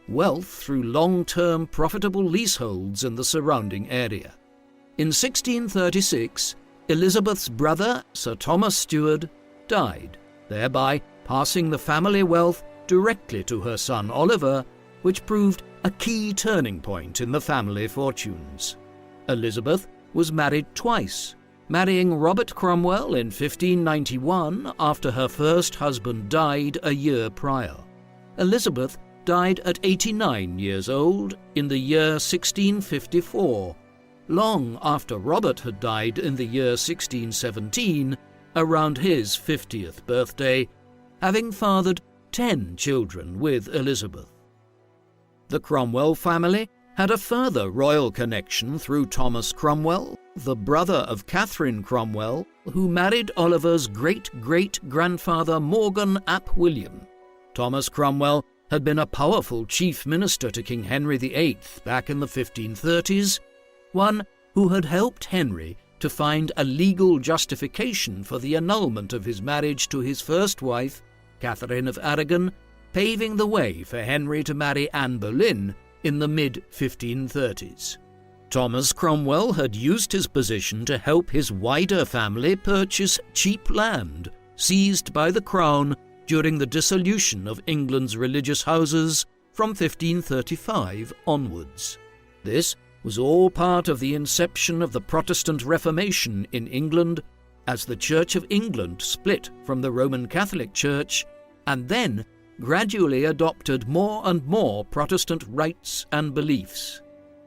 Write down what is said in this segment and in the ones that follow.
wealth through long-term profitable leaseholds in the surrounding area. In 1636, Elizabeth's brother, Sir Thomas Stuart, died, thereby passing the family wealth directly to her son Oliver, which proved a key turning point in the family fortunes. Elizabeth was married twice, marrying Robert Cromwell in 1591 after her first husband died a year prior. Elizabeth died at 89 years old in the year 1654, long after Robert had died in the year 1617, around his 50th birthday, having fathered 10 children with Elizabeth. The Cromwell family had a further royal connection through Thomas Cromwell, the brother of Catherine Cromwell, who married Oliver's great-great-grandfather Morgan ap William. Thomas Cromwell had been a powerful chief minister to King Henry VIII back in the 1530s, one who had helped Henry to find a legal justification for the annulment of his marriage to his first wife, Catherine of Aragon, paving the way for Henry to marry Anne Boleyn in the mid-1530s. Thomas Cromwell had used his position to help his wider family purchase cheap land seized by the Crown during the dissolution of England's religious houses from 1535 onwards. This was all part of the inception of the Protestant Reformation in England, as the Church of England split from the Roman Catholic Church and then gradually adopted more and more Protestant rites and beliefs.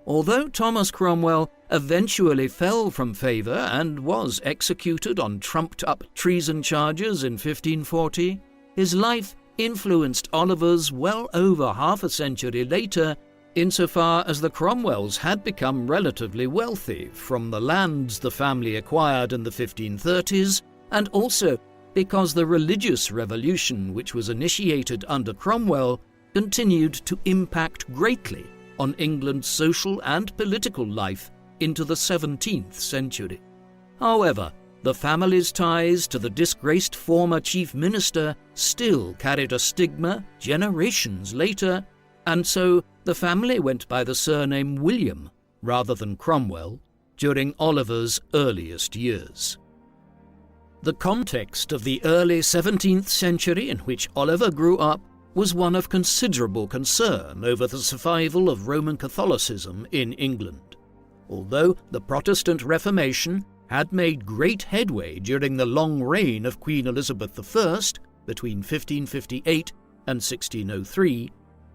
Although Thomas Cromwell eventually fell from favour and was executed on trumped-up treason charges in 1540, his life influenced Oliver's well over half a century later, insofar as the Cromwells had become relatively wealthy from the lands the family acquired in the 1530s, and also because the religious revolution which was initiated under Cromwell continued to impact greatly on England's social and political life into the 17th century. However, the family's ties to the disgraced former chief minister still carried a stigma generations later, and so the family went by the surname William rather than Cromwell during Oliver's earliest years. The context of the early 17th century in which Oliver grew up was one of considerable concern over the survival of Roman Catholicism in England. Although the Protestant Reformation had made great headway during the long reign of Queen Elizabeth I between 1558 and 1603,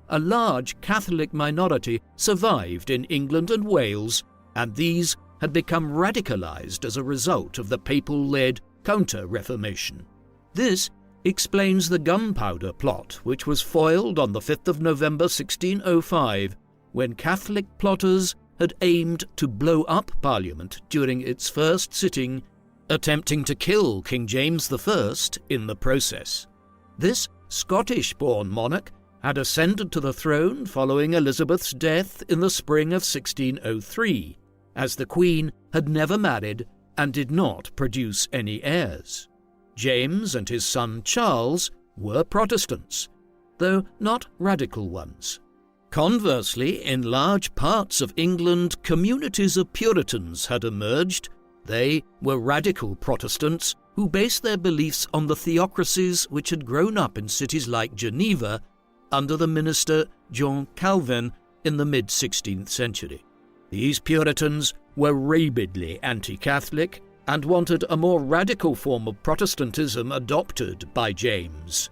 a large Catholic minority survived in England and Wales, and these had become radicalized as a result of the papal-led Counter-Reformation. This explains the Gunpowder Plot, which was foiled on the 5th of November 1605, when Catholic plotters had aimed to blow up Parliament during its first sitting, attempting to kill King James I in the process. This Scottish-born monarch had ascended to the throne following Elizabeth's death in the spring of 1603, as the Queen had never married and did not produce any heirs. James and his son Charles were Protestants, though not radical ones. Conversely, in large parts of England, communities of Puritans had emerged. They were radical Protestants who based their beliefs on the theocracies which had grown up in cities like Geneva under the minister John Calvin in the mid-16th century. These Puritans were rabidly anti-Catholic and wanted a more radical form of Protestantism adopted by James.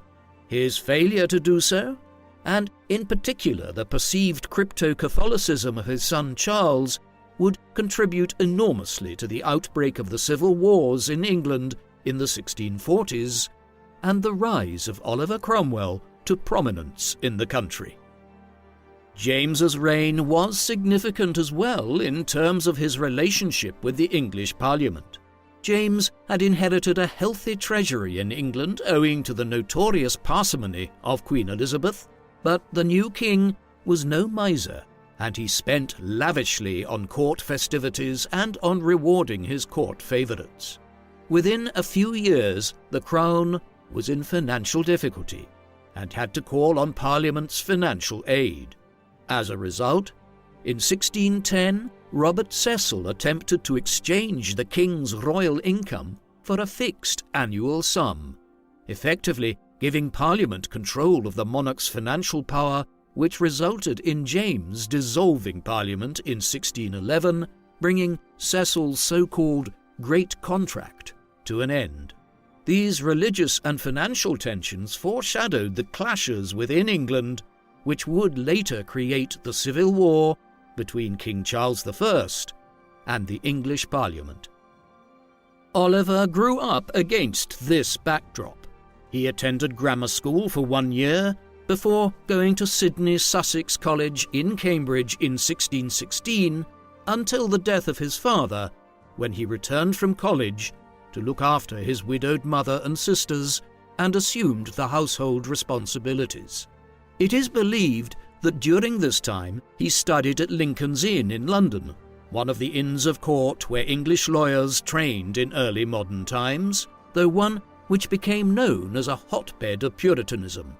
His failure to do so, and in particular the perceived crypto-Catholicism of his son Charles, would contribute enormously to the outbreak of the civil wars in England in the 1640s and the rise of Oliver Cromwell to prominence in the country. James's reign was significant as well in terms of his relationship with the English Parliament. James had inherited a healthy treasury in England owing to the notorious parsimony of Queen Elizabeth, but the new king was no miser, and he spent lavishly on court festivities and on rewarding his court favourites. Within a few years, the crown was in financial difficulty, and had to call on Parliament's financial aid. As a result, in 1610, Robert Cecil attempted to exchange the king's royal income for a fixed annual sum, effectively giving Parliament control of the monarch's financial power, which resulted in James dissolving Parliament in 1611, bringing Cecil's so-called Great Contract to an end. These religious and financial tensions foreshadowed the clashes within England, which would later create the Civil War between King Charles I and the English Parliament. Oliver grew up against this backdrop. He attended grammar school for 1 year before going to Sidney Sussex College in Cambridge in 1616 until the death of his father, when he returned from college to look after his widowed mother and sisters and assumed the household responsibilities. It is believed that during this time he studied at Lincoln's Inn in London, one of the inns of court where English lawyers trained in early modern times, though one which became known as a hotbed of Puritanism.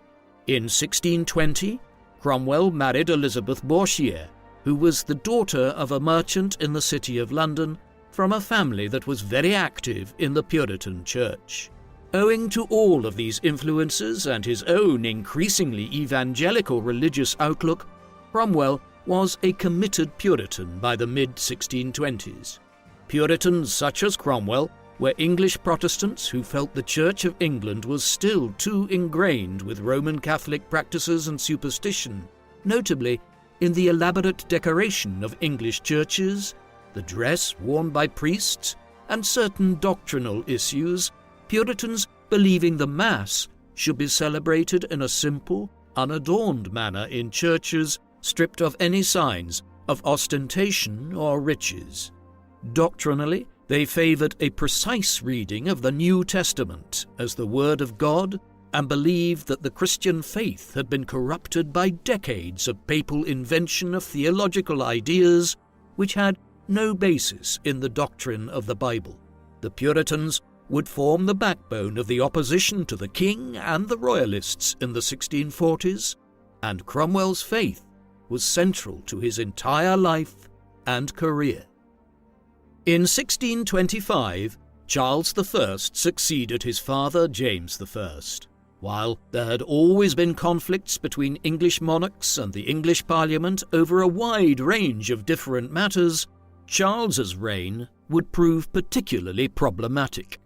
In 1620, Cromwell married Elizabeth Bourchier, who was the daughter of a merchant in the City of London from a family that was very active in the Puritan Church. Owing to all of these influences and his own increasingly evangelical religious outlook, Cromwell was a committed Puritan by the mid-1620s. Puritans such as Cromwell were English Protestants who felt the Church of England was still too ingrained with Roman Catholic practices and superstition, notably in the elaborate decoration of English churches, the dress worn by priests, and certain doctrinal issues, Puritans believing the Mass should be celebrated in a simple, unadorned manner in churches stripped of any signs of ostentation or riches. Doctrinally, they favoured a precise reading of the New Testament as the Word of God and believed that the Christian faith had been corrupted by decades of papal invention of theological ideas which had no basis in the doctrine of the Bible. The Puritans would form the backbone of the opposition to the king and the royalists in the 1640s, and Cromwell's faith was central to his entire life and career. In 1625, Charles I succeeded his father James I. While there had always been conflicts between English monarchs and the English Parliament over a wide range of different matters, Charles's reign would prove particularly problematic.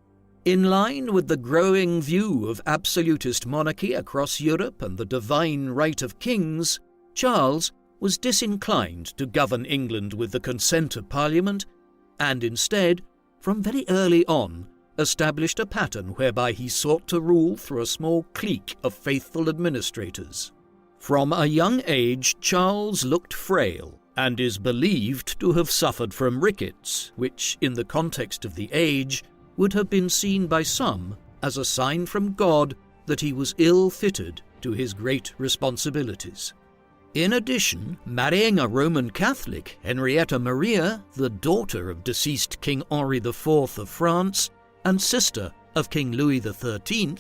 In line with the growing view of absolutist monarchy across Europe and the divine right of kings, Charles was disinclined to govern England with the consent of Parliament, and instead, from very early on, established a pattern whereby he sought to rule through a small clique of faithful administrators. From a young age, Charles looked frail and is believed to have suffered from rickets, which, in the context of the age, would have been seen by some as a sign from God that he was ill-fitted to his great responsibilities. In addition, marrying a Roman Catholic, Henrietta Maria, the daughter of deceased King Henri IV of France and sister of King Louis XIII,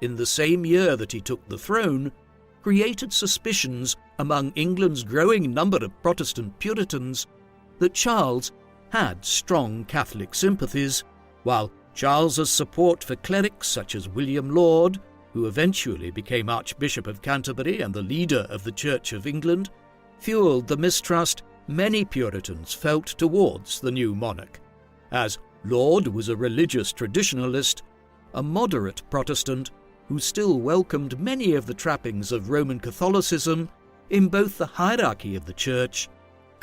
in the same year that he took the throne, created suspicions among England's growing number of Protestant Puritans that Charles had strong Catholic sympathies, while Charles's support for clerics such as William Laud, who eventually became Archbishop of Canterbury and the leader of the Church of England, fueled the mistrust many Puritans felt towards the new monarch, as Laud was a religious traditionalist, a moderate Protestant who still welcomed many of the trappings of Roman Catholicism in both the hierarchy of the Church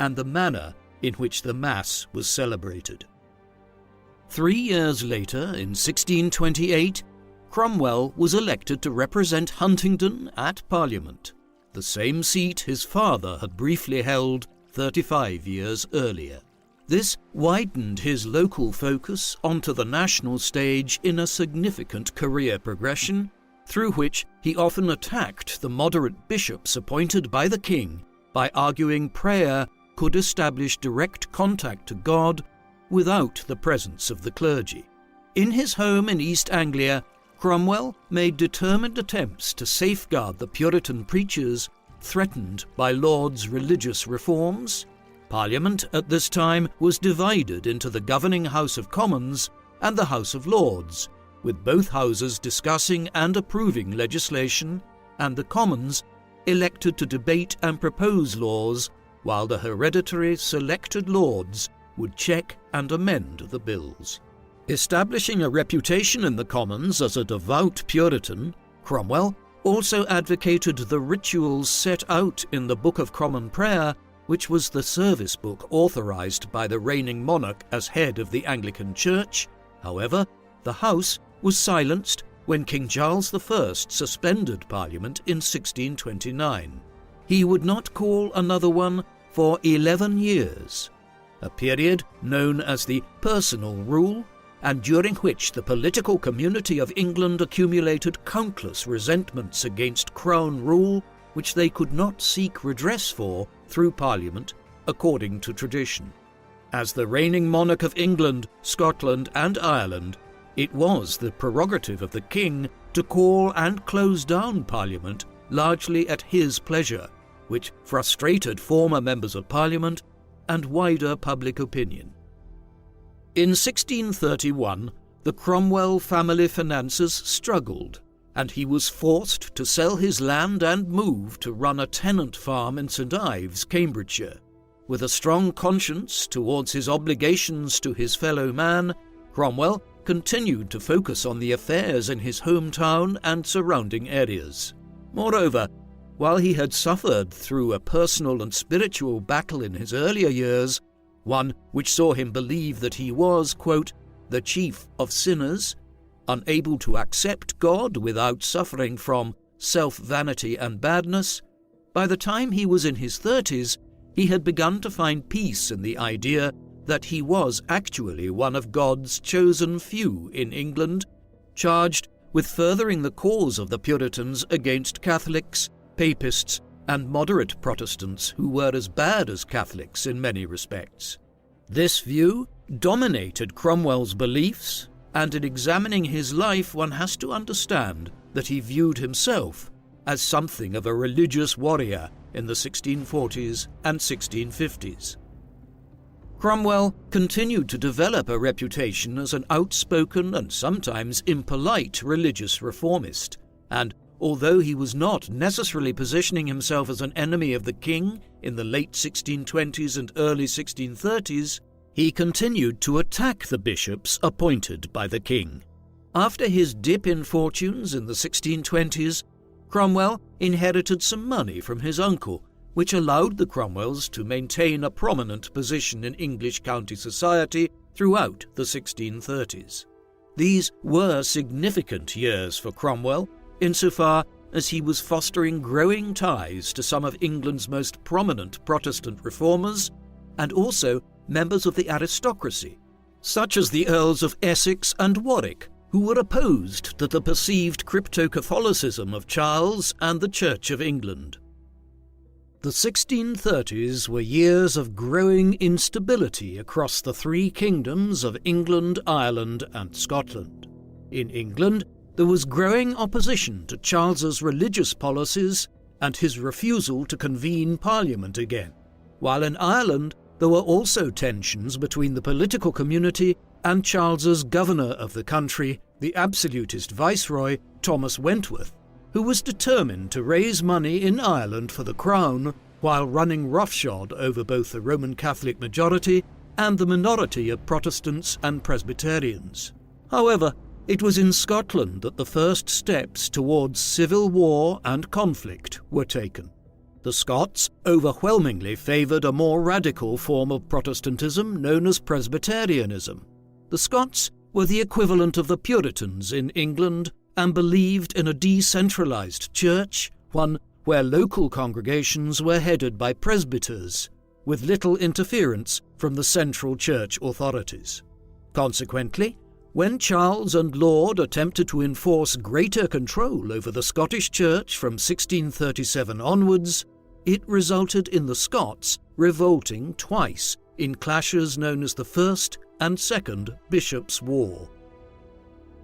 and the manner in which the Mass was celebrated. 3 years later, in 1628, Cromwell was elected to represent Huntingdon at Parliament, the same seat his father had briefly held 35 years earlier. This widened his local focus onto the national stage in a significant career progression, through which he often attacked the moderate bishops appointed by the king by arguing prayer could establish direct contact to God without the presence of the clergy. In his home in East Anglia, Cromwell made determined attempts to safeguard the Puritan preachers threatened by Laud's religious reforms. Parliament at this time was divided into the governing House of Commons and the House of Lords, with both houses discussing and approving legislation, and the Commons elected to debate and propose laws, while the hereditary selected Lords would check and amend the bills. Establishing a reputation in the Commons as a devout Puritan, Cromwell also advocated the rituals set out in the Book of Common Prayer, which was the service book authorized by the reigning monarch as head of the Anglican Church. However, the House was silenced when King Charles I suspended Parliament in 1629. He would not call another one for 11 years, a period known as the Personal Rule, and during which the political community of England accumulated countless resentments against Crown rule, which they could not seek redress for through Parliament, according to tradition. As the reigning monarch of England, Scotland and Ireland, it was the prerogative of the king to call and close down Parliament largely at his pleasure, which frustrated former members of Parliament and wider public opinion. In 1631, the Cromwell family finances struggled, and he was forced to sell his land and move to run a tenant farm in St Ives, Cambridgeshire. With a strong conscience towards his obligations to his fellow man, Cromwell continued to focus on the affairs in his hometown and surrounding areas. Moreover, while he had suffered through a personal and spiritual battle in his earlier years, one which saw him believe that he was, quote, the chief of sinners, unable to accept God without suffering from self-vanity and badness, by the time he was in his 30s, he had begun to find peace in the idea that he was actually one of God's chosen few in England, charged with furthering the cause of the Puritans against Catholics, Papists, and moderate Protestants who were as bad as Catholics in many respects. This view dominated Cromwell's beliefs, and in examining his life one has to understand that he viewed himself as something of a religious warrior in the 1640s and 1650s. Cromwell continued to develop a reputation as an outspoken and sometimes impolite religious reformist, and although he was not necessarily positioning himself as an enemy of the king in the late 1620s and early 1630s, he continued to attack the bishops appointed by the king. After his dip in fortunes in the 1620s, Cromwell inherited some money from his uncle, which allowed the Cromwells to maintain a prominent position in English county society throughout the 1630s. These were significant years for Cromwell, insofar as he was fostering growing ties to some of England's most prominent Protestant reformers, and also members of the aristocracy, such as the Earls of Essex and Warwick, who were opposed to the perceived crypto-Catholicism of Charles and the Church of England. The 1630s were years of growing instability across the three kingdoms of England, Ireland, and Scotland. In England, there was growing opposition to Charles's religious policies and his refusal to convene Parliament again, while in Ireland there were also tensions between the political community and Charles's governor of the country, the absolutist viceroy Thomas Wentworth, who was determined to raise money in Ireland for the crown while running roughshod over both the Roman Catholic majority and the minority of Protestants and Presbyterians. However, it was in Scotland that the first steps towards civil war and conflict were taken. The Scots overwhelmingly favoured a more radical form of Protestantism known as Presbyterianism. The Scots were the equivalent of the Puritans in England and believed in a decentralised church, one where local congregations were headed by presbyters, with little interference from the central church authorities. Consequently, when Charles and Laud attempted to enforce greater control over the Scottish Church from 1637 onwards, it resulted in the Scots revolting twice in clashes known as the First and Second Bishops' War.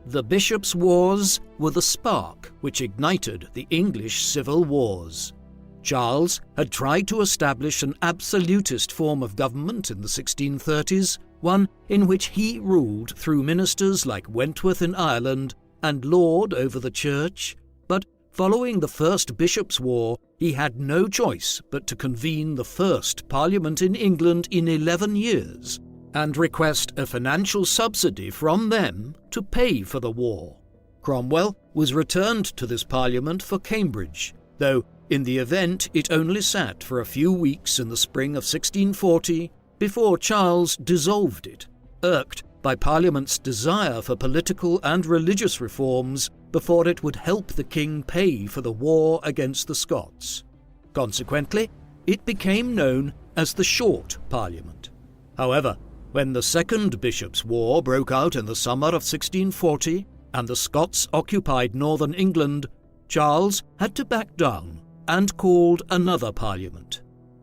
The bishops' wars were the spark which ignited the English civil wars. Charles had tried to establish an absolutist form of government in the 1630s, one in which he ruled through ministers like Wentworth in Ireland and Laud over the church, but following the First Bishops' War, he had no choice but to convene the first Parliament in England in 11 years and request a financial subsidy from them to pay for the war. Cromwell was returned to this Parliament for Cambridge, though in the event it only sat for a few weeks in the spring of 1640 before Charles dissolved it, irked by Parliament's desire for political and religious reforms before it would help the king pay for the war against the Scots. Consequently, it became known as the Short Parliament. However, when the Second Bishops' War broke out in the summer of 1640 and the Scots occupied northern England, Charles had to back down and called another Parliament.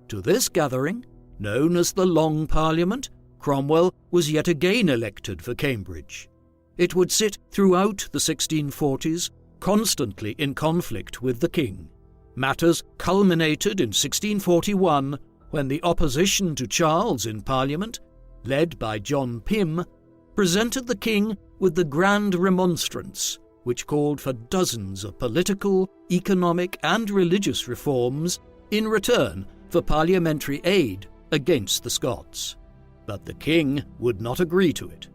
To this gathering, known as the Long Parliament, Cromwell was yet again elected for Cambridge. It would sit throughout the 1640s, constantly in conflict with the king. Matters culminated in 1641 when the opposition to Charles in Parliament, led by John Pym, presented the king with the Grand Remonstrance, which called for dozens of political, economic and religious reforms in return for parliamentary aid against the Scots. But the king would not agree to it.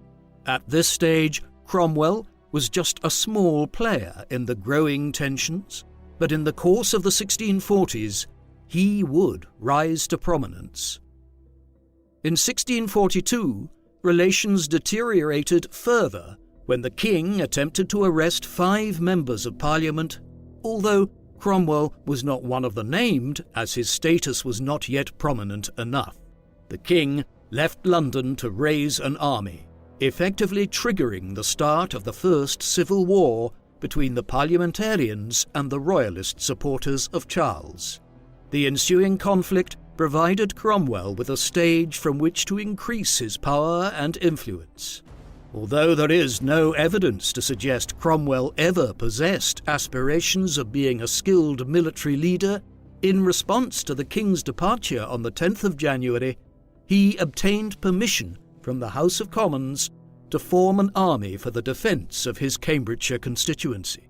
At this stage, Cromwell was just a small player in the growing tensions, but in the course of the 1640s, he would rise to prominence. In 1642, relations deteriorated further when the king attempted to arrest 5 members of Parliament, although Cromwell was not one of the named, as his status was not yet prominent enough. The king left London to raise an army, effectively triggering the start of the First Civil War between the parliamentarians and the royalist supporters of Charles. The ensuing conflict provided Cromwell with a stage from which to increase his power and influence. Although there is no evidence to suggest Cromwell ever possessed aspirations of being a skilled military leader, in response to the king's departure on the 10th of January, he obtained permission from the House of Commons to form an army for the defence of his Cambridgeshire constituency.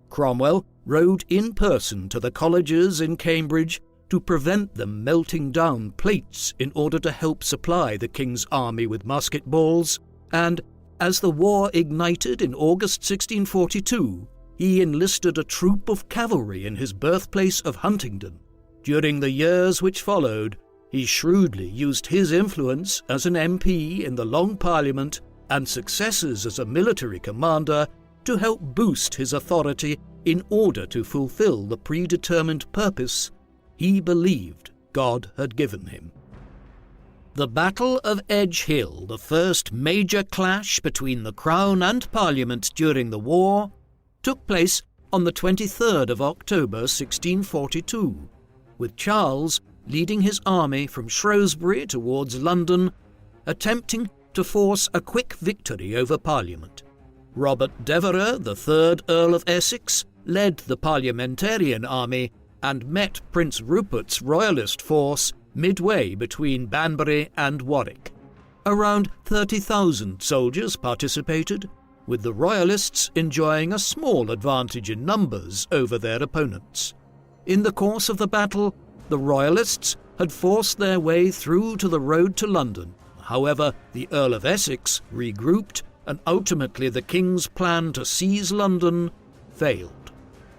Cromwell rode in person to the colleges in Cambridge to prevent them melting down plates in order to help supply the king's army with musket balls, and as the war ignited in August 1642, he enlisted a troop of cavalry in his birthplace of Huntingdon. During the years which followed, he shrewdly used his influence as an MP in the Long Parliament and successes as a military commander to help boost his authority in order to fulfill the predetermined purpose he believed God had given him. The Battle of Edge Hill, the first major clash between the Crown and Parliament during the war, took place on the 23rd of October 1642, with Charles leading his army from Shrewsbury towards London, attempting to force a quick victory over Parliament. Robert Devereux, the 3rd Earl of Essex, led the parliamentarian army and met Prince Rupert's royalist force midway between Banbury and Warwick. Around 30,000 soldiers participated, with the royalists enjoying a small advantage in numbers over their opponents. In the course of the battle, the royalists had forced their way through to the road to London. However, the Earl of Essex regrouped, and ultimately the king's plan to seize London failed.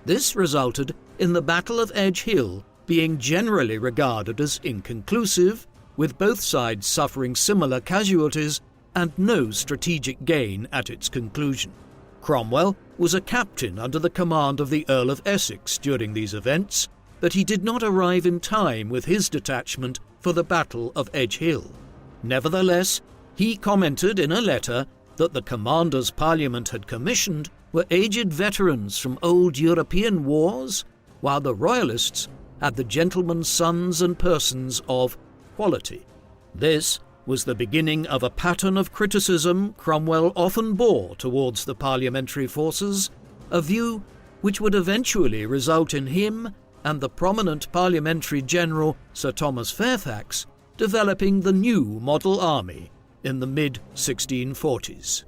This resulted in the Battle of Edge Hill being generally regarded as inconclusive, with both sides suffering similar casualties and no strategic gain at its conclusion. Cromwell was a captain under the command of the Earl of Essex during these events, but he did not arrive in time with his detachment for the Battle of Edge Hill. Nevertheless, he commented in a letter that the commanders Parliament had commissioned were aged veterans from old European wars, while the Royalists had the gentlemen's sons and persons of quality. This was the beginning of a pattern of criticism Cromwell often bore towards the parliamentary forces, a view which would eventually result in him and the prominent parliamentary general Sir Thomas Fairfax developing the new model army in the mid-1640s.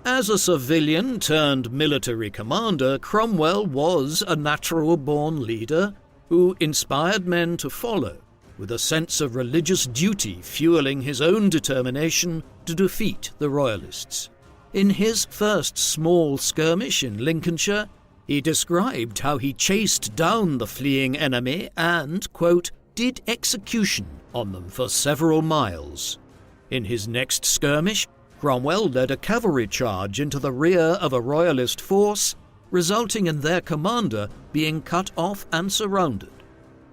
As a civilian-turned-military commander, Cromwell was a natural-born leader who inspired men to follow, with a sense of religious duty fueling his own determination to defeat the Royalists. In his first small skirmish in Lincolnshire, he described how he chased down the fleeing enemy and, quote, did execution on them for several miles. In his next skirmish, Cromwell led a cavalry charge into the rear of a Royalist force, resulting in their commander being cut off and surrounded.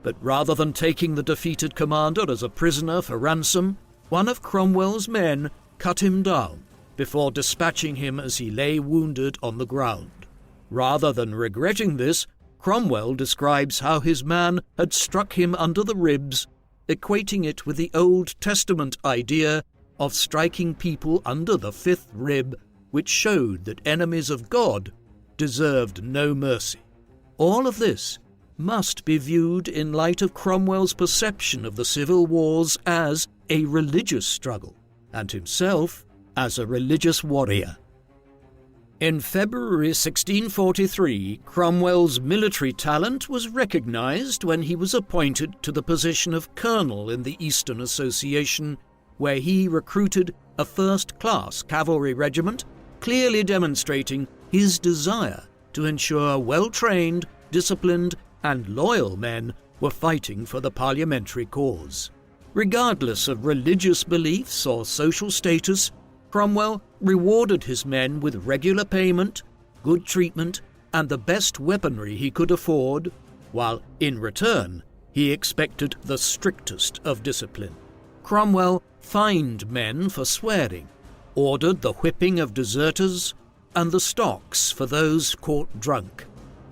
But rather than taking the defeated commander as a prisoner for ransom, one of Cromwell's men cut him down before dispatching him as he lay wounded on the ground. Rather than regretting this, Cromwell describes how his man had struck him under the ribs, equating it with the Old Testament idea of striking people under the fifth rib, which showed that enemies of God deserved no mercy. All of this must be viewed in light of Cromwell's perception of the civil wars as a religious struggle, and himself as a religious warrior. In February 1643, Cromwell's military talent was recognized when he was appointed to the position of colonel in the Eastern Association, where he recruited a first-class cavalry regiment, clearly demonstrating his desire to ensure well-trained, disciplined, and loyal men were fighting for the parliamentary cause. Regardless of religious beliefs or social status, Cromwell rewarded his men with regular payment, good treatment, and the best weaponry he could afford, while, in return, he expected the strictest of discipline. Cromwell fined men for swearing, ordered the whipping of deserters, and the stocks for those caught drunk.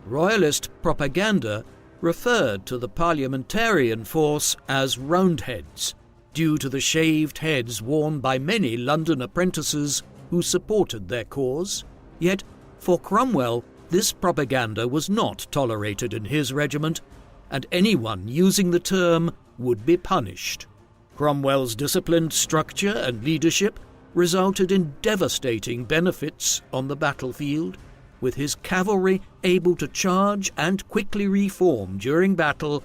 Royalist propaganda referred to the parliamentarian force as Roundheads, due to the shaved heads worn by many London apprentices who supported their cause. Yet, for Cromwell, this propaganda was not tolerated in his regiment, and anyone using the term would be punished. Cromwell's disciplined structure and leadership resulted in devastating benefits on the battlefield, with his cavalry able to charge and quickly reform during battle,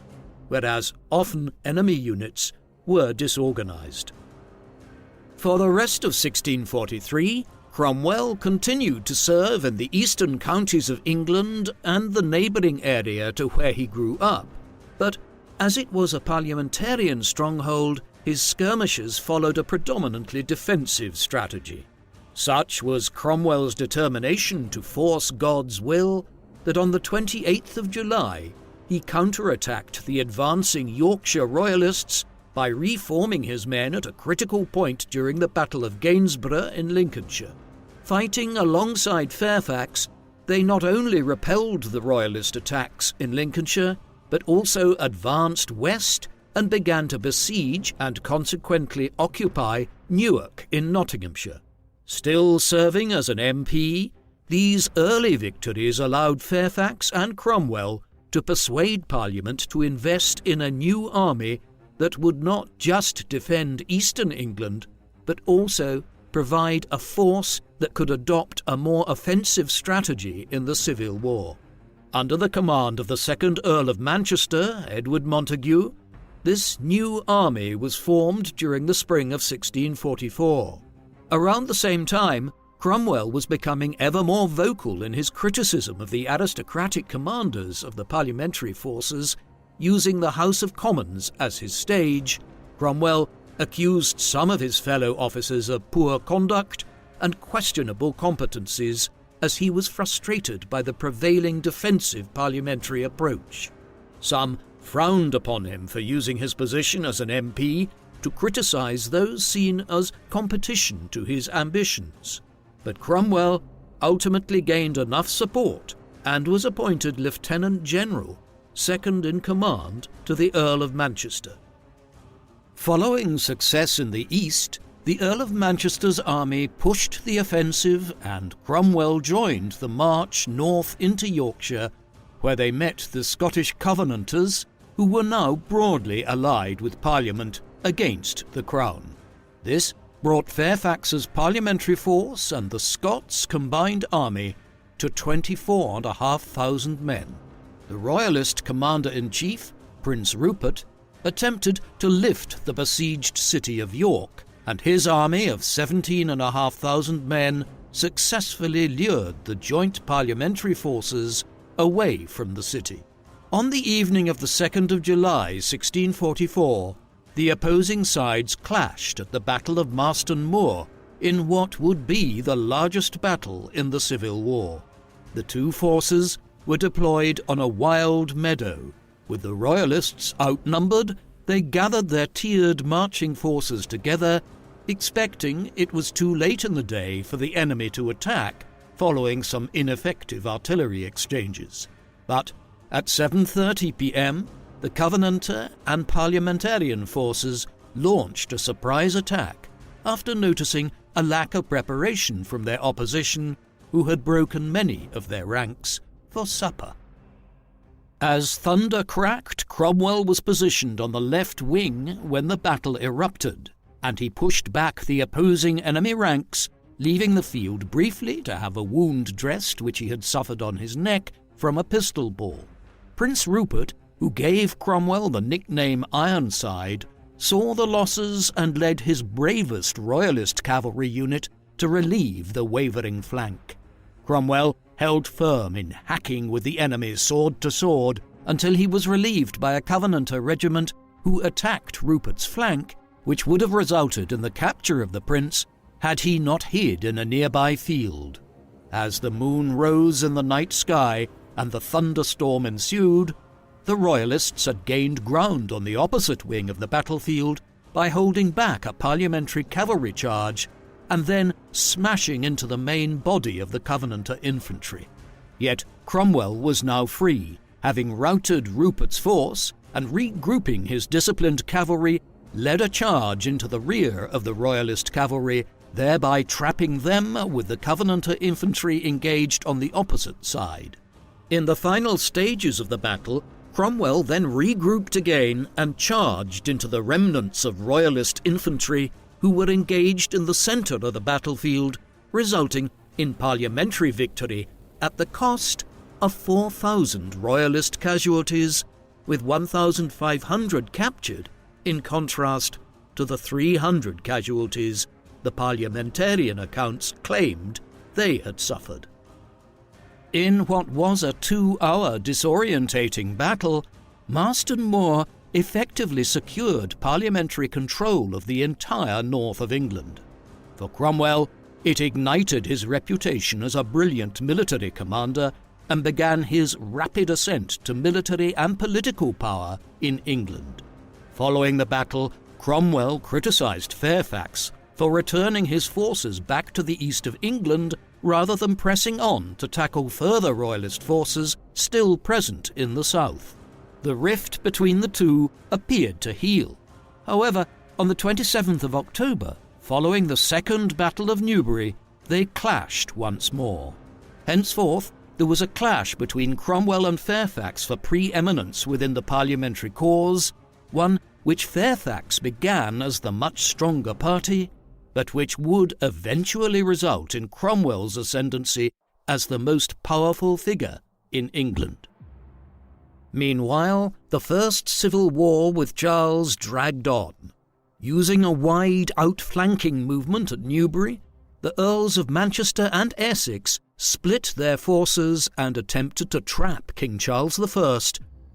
whereas often enemy units were disorganized. For the rest of 1643, Cromwell continued to serve in the eastern counties of England and the neighbouring area to where he grew up, but as it was a parliamentarian stronghold, his skirmishes followed a predominantly defensive strategy. Such was Cromwell's determination to force God's will that on the 28th of July he counterattacked the advancing Yorkshire Royalists by reforming his men at a critical point during the Battle of Gainsborough in Lincolnshire. Fighting alongside Fairfax, they not only repelled the Royalist attacks in Lincolnshire, but also advanced west and began to besiege and consequently occupy Newark in Nottinghamshire. Still serving as an MP, these early victories allowed Fairfax and Cromwell to persuade Parliament to invest in a new army that would not just defend eastern England, but also provide a force that could adopt a more offensive strategy in the Civil War. Under the command of the second Earl of Manchester, Edward Montague, this new army was formed during the spring of 1644. Around the same time, Cromwell was becoming ever more vocal in his criticism of the aristocratic commanders of the parliamentary forces. Using the House of Commons as his stage, Cromwell accused some of his fellow officers of poor conduct and questionable competencies as he was frustrated by the prevailing defensive parliamentary approach. Some frowned upon him for using his position as an MP to criticise those seen as competition to his ambitions. But Cromwell ultimately gained enough support and was appointed Lieutenant General, second in command to the Earl of Manchester. Following success in the east, the Earl of Manchester's army pushed the offensive and Cromwell joined the march north into Yorkshire, where they met the Scottish Covenanters, who were now broadly allied with Parliament against the Crown. This brought Fairfax's parliamentary force and the Scots' combined army to 24,500 men. The Royalist commander-in-chief, Prince Rupert, attempted to lift the besieged city of York, and his army of 17,500 men successfully lured the joint parliamentary forces away from the city. On the evening of the 2nd of July, 1644, the opposing sides clashed at the Battle of Marston Moor in what would be the largest battle in the Civil War. The two forces were deployed on a wild meadow. With the Royalists outnumbered, they gathered their tiered marching forces together, expecting it was too late in the day for the enemy to attack, following some ineffective artillery exchanges. But at 7:30 p.m., the Covenanter and Parliamentarian forces launched a surprise attack after noticing a lack of preparation from their opposition, who had broken many of their ranks for supper. As thunder cracked, Cromwell was positioned on the left wing when the battle erupted, and he pushed back the opposing enemy ranks, leaving the field briefly to have a wound dressed which he had suffered on his neck from a pistol ball. Prince Rupert, who gave Cromwell the nickname Ironside, saw the losses and led his bravest Royalist cavalry unit to relieve the wavering flank. Cromwell held firm in hacking with the enemy sword to sword until he was relieved by a Covenanter regiment who attacked Rupert's flank, which would have resulted in the capture of the prince had he not hid in a nearby field. As the moon rose in the night sky and the thunderstorm ensued, the Royalists had gained ground on the opposite wing of the battlefield by holding back a parliamentary cavalry charge and then smashing into the main body of the Covenanter infantry. Yet Cromwell was now free, having routed Rupert's force and regrouping his disciplined cavalry, led a charge into the rear of the Royalist cavalry, thereby trapping them with the Covenanter infantry engaged on the opposite side. In the final stages of the battle, Cromwell then regrouped again and charged into the remnants of Royalist infantry who were engaged in the centre of the battlefield, resulting in parliamentary victory at the cost of 4,000 Royalist casualties, with 1,500 captured, in contrast to the 300 casualties the parliamentarian accounts claimed they had suffered. In what was a 2-hour disorientating battle, Marston Moor effectively secured parliamentary control of the entire north of England. For Cromwell, it ignited his reputation as a brilliant military commander and began his rapid ascent to military and political power in England. Following the battle, Cromwell criticised Fairfax for returning his forces back to the east of England rather than pressing on to tackle further Royalist forces still present in the south. The rift between the two appeared to heal. However, on the 27th of October, following the Second Battle of Newbury, they clashed once more. Henceforth, there was a clash between Cromwell and Fairfax for pre-eminence within the parliamentary cause, one which Fairfax began as the much stronger party, but which would eventually result in Cromwell's ascendancy as the most powerful figure in England. Meanwhile, the First Civil War with Charles dragged on. Using a wide outflanking movement at Newbury, the Earls of Manchester and Essex split their forces and attempted to trap King Charles I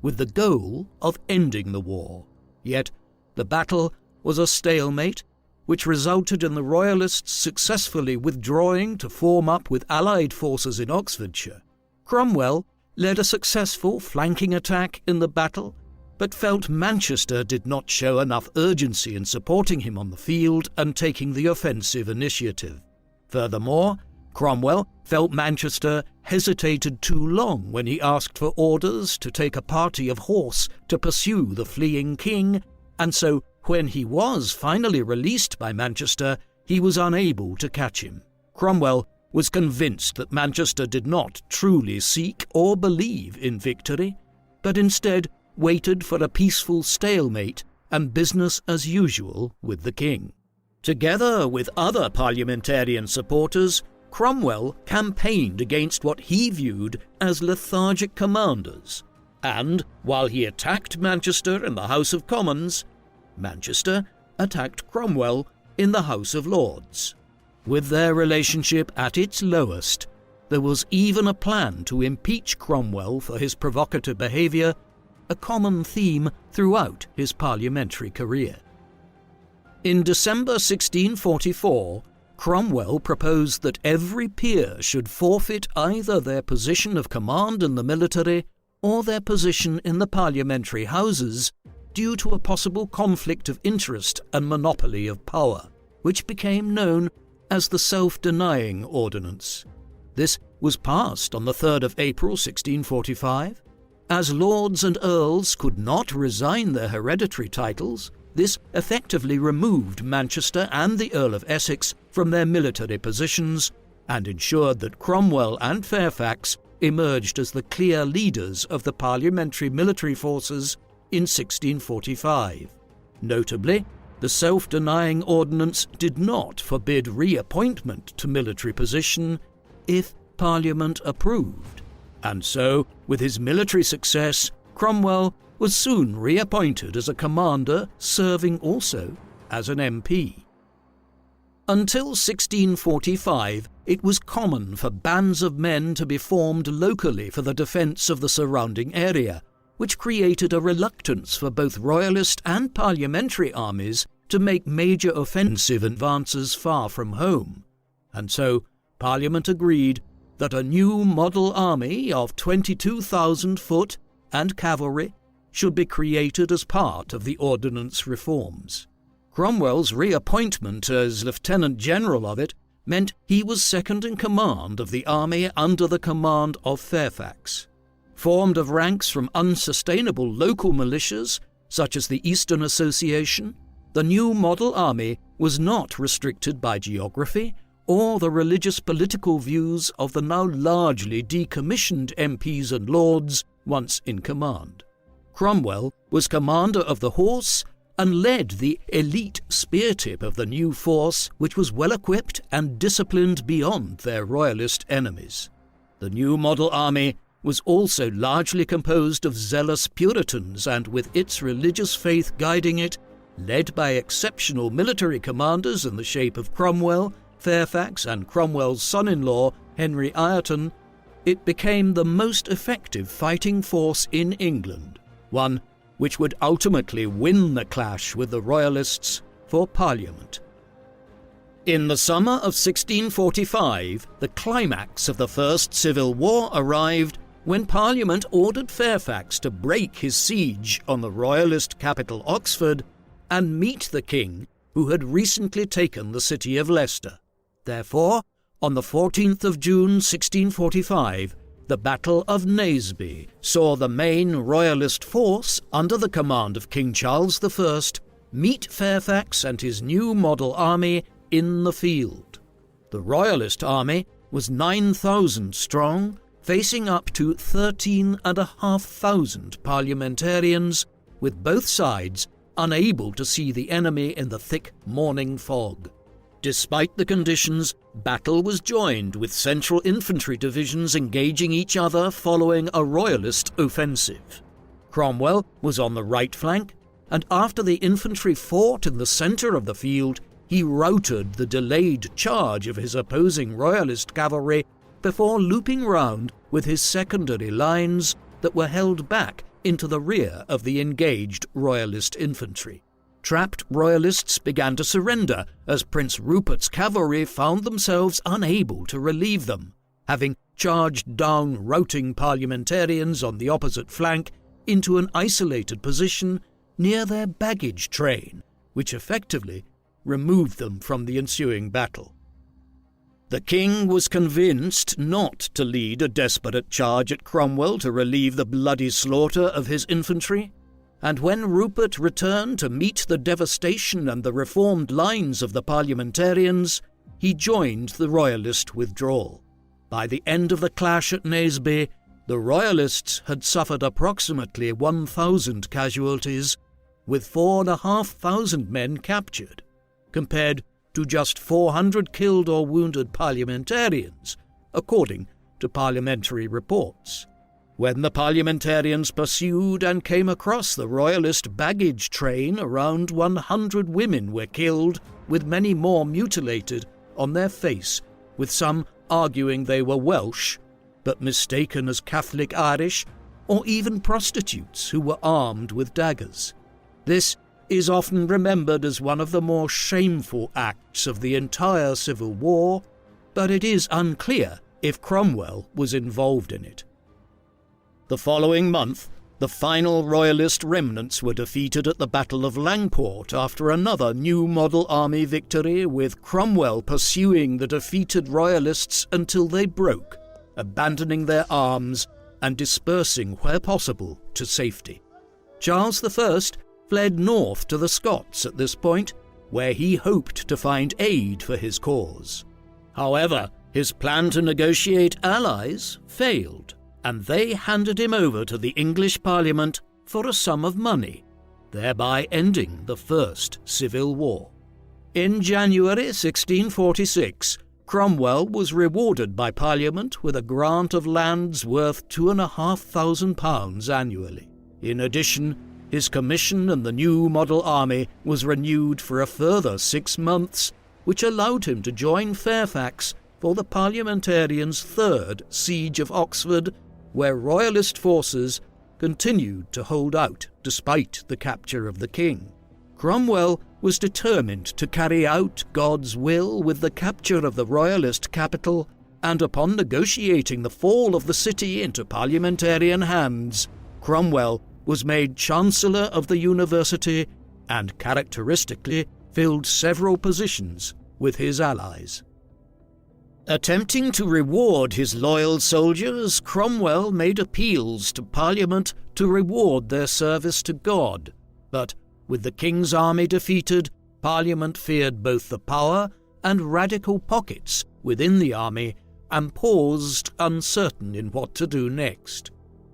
with the goal of ending the war. Yet, the battle was a stalemate, which resulted in the Royalists successfully withdrawing to form up with Allied forces in Oxfordshire. Cromwell led a successful flanking attack in the battle, but felt Manchester did not show enough urgency in supporting him on the field and taking the offensive initiative. Furthermore, Cromwell felt Manchester hesitated too long when he asked for orders to take a party of horse to pursue the fleeing king, and so when he was finally released by Manchester, he was unable to catch him. Cromwell was convinced that Manchester did not truly seek or believe in victory, but instead waited for a peaceful stalemate and business as usual with the king. Together with other parliamentarian supporters, Cromwell campaigned against what he viewed as lethargic commanders, and while he attacked Manchester in the House of Commons, Manchester attacked Cromwell in the House of Lords. With their relationship at its lowest, there was even a plan to impeach Cromwell for his provocative behaviour, a common theme throughout his parliamentary career. In December 1644, Cromwell proposed that every peer should forfeit either their position of command in the military or their position in the parliamentary houses due to a possible conflict of interest and monopoly of power, which became known as the Self-Denying Ordinance. This was passed on the 3rd of April 1645. As lords and earls could not resign their hereditary titles, this effectively removed Manchester and the Earl of Essex from their military positions and ensured that Cromwell and Fairfax emerged as the clear leaders of the parliamentary military forces in 1645. Notably, the Self-Denying Ordinance did not forbid reappointment to military position if Parliament approved, and so, with his military success, Cromwell was soon reappointed as a commander, serving also as an MP. Until 1645, it was common for bands of men to be formed locally for the defence of the surrounding area, which created a reluctance for both royalist and parliamentary armies to make major offensive advances far from home, and so Parliament agreed that a new model army of 22,000 foot and cavalry should be created as part of the ordnance reforms. Cromwell's reappointment as Lieutenant General of it meant he was second in command of the army under the command of Fairfax. Formed of ranks from unsustainable local militias, such as the Eastern Association, the new model army was not restricted by geography or the religious political views of the now largely decommissioned MPs and lords once in command. Cromwell was commander of the horse and led the elite spear tip of the new force, which was well equipped and disciplined beyond their royalist enemies. The new model army was also largely composed of zealous Puritans and, with its religious faith guiding it, led by exceptional military commanders in the shape of Cromwell, Fairfax and Cromwell's son-in-law, Henry Ireton, it became the most effective fighting force in England, one which would ultimately win the clash with the Royalists for Parliament. In the summer of 1645, the climax of the First Civil War arrived when Parliament ordered Fairfax to break his siege on the Royalist capital Oxford and meet the king, who had recently taken the city of Leicester. Therefore, on the 14th of June 1645, the Battle of Naseby saw the main Royalist force under the command of King Charles I meet Fairfax and his new model army in the field. The Royalist army was 9,000 strong, facing up to 13,500 parliamentarians, with both sides unable to see the enemy in the thick morning fog. Despite the conditions, battle was joined with central infantry divisions engaging each other following a Royalist offensive. Cromwell was on the right flank, and after the infantry fought in the centre of the field, he routed the delayed charge of his opposing Royalist cavalry before looping round with his secondary lines that were held back into the rear of the engaged Royalist infantry. Trapped Royalists began to surrender as Prince Rupert's cavalry found themselves unable to relieve them, having charged down routing parliamentarians on the opposite flank into an isolated position near their baggage train, which effectively removed them from the ensuing battle. The king was convinced not to lead a desperate charge at Cromwell to relieve the bloody slaughter of his infantry, and when Rupert returned to meet the devastation and the reformed lines of the parliamentarians, he joined the royalist withdrawal. By the end of the clash at Naseby, the royalists had suffered approximately 1,000 casualties, with 4,500 men captured, compared to just 400 killed or wounded parliamentarians, according to parliamentary reports. When the parliamentarians pursued and came across the royalist baggage train, around 100 women were killed, with many more mutilated on their face, with some arguing they were Welsh, but mistaken as Catholic Irish, or even prostitutes who were armed with daggers. This is often remembered as one of the more shameful acts of the entire Civil War, but it is unclear if Cromwell was involved in it. The following month, the final royalist remnants were defeated at the Battle of Langport after another new model army victory, with Cromwell pursuing the defeated royalists until they broke, abandoning their arms and dispersing where possible to safety. Charles I fled north to the Scots at this point, where he hoped to find aid for his cause. However, his plan to negotiate allies failed, and they handed him over to the English Parliament for a sum of money, thereby ending the First Civil War. In January 1646, Cromwell was rewarded by Parliament with a grant of lands worth £2,500 annually. In addition, his commission in the new model army was renewed for a further 6 months, which allowed him to join Fairfax for the parliamentarians' third siege of Oxford, where royalist forces continued to hold out despite the capture of the king. Cromwell was determined to carry out God's will with the capture of the royalist capital, and upon negotiating the fall of the city into parliamentarian hands, Cromwell was made Chancellor of the University and characteristically filled several positions with his allies. Attempting to reward his loyal soldiers, Cromwell made appeals to Parliament to reward their service to God, but with the King's army defeated, Parliament feared both the power and radical pockets within the army and paused, uncertain in what to do next.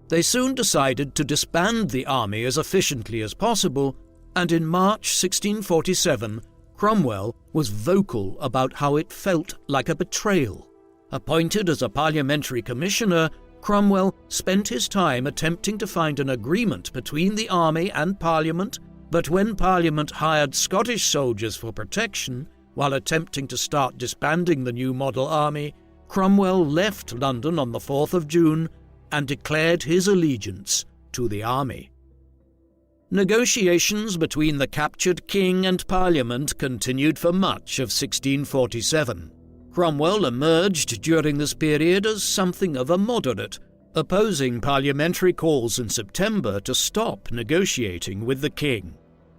They soon decided to disband the army as efficiently as possible, and in March 1647, Cromwell was vocal about how it felt like a betrayal. Appointed as a parliamentary commissioner, Cromwell spent his time attempting to find an agreement between the army and Parliament, but when Parliament hired Scottish soldiers for protection, while attempting to start disbanding the new model army, Cromwell left London on the 4th of June and declared his allegiance to the army. Negotiations between the captured king and Parliament continued for much of 1647. Cromwell emerged during this period as something of a moderate, opposing parliamentary calls in September to stop negotiating with the king.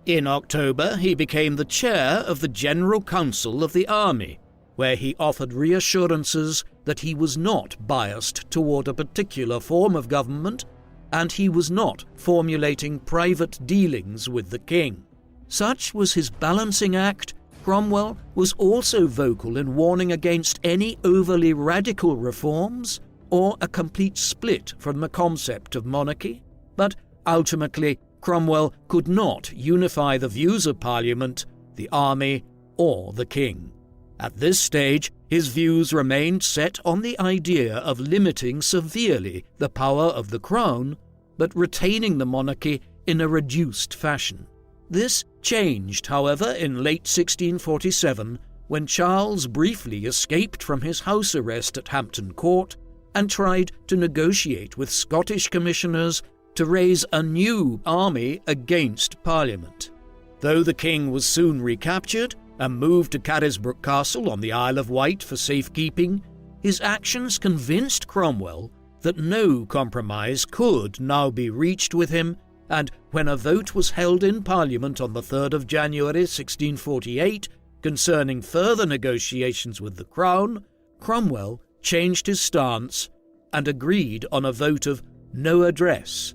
In October, he became the chair of the General Council of the Army, where he offered reassurances that he was not biased toward a particular form of government, and he was not formulating private dealings with the king. Such was his balancing act. Cromwell was also vocal in warning against any overly radical reforms or a complete split from the concept of monarchy, but ultimately Cromwell could not unify the views of Parliament, the army, or the king. At this stage, his views remained set on the idea of limiting severely the power of the crown, but retaining the monarchy in a reduced fashion. This changed, however, in late 1647, when Charles briefly escaped from his house arrest at Hampton Court and tried to negotiate with Scottish commissioners to raise a new army against Parliament. Though the king was soon recaptured and moved to Carisbrooke Castle on the Isle of Wight for safekeeping, his actions convinced Cromwell that no compromise could now be reached with him, and when a vote was held in Parliament on the 3rd of January 1648 concerning further negotiations with the Crown, Cromwell changed his stance and agreed on a vote of no address,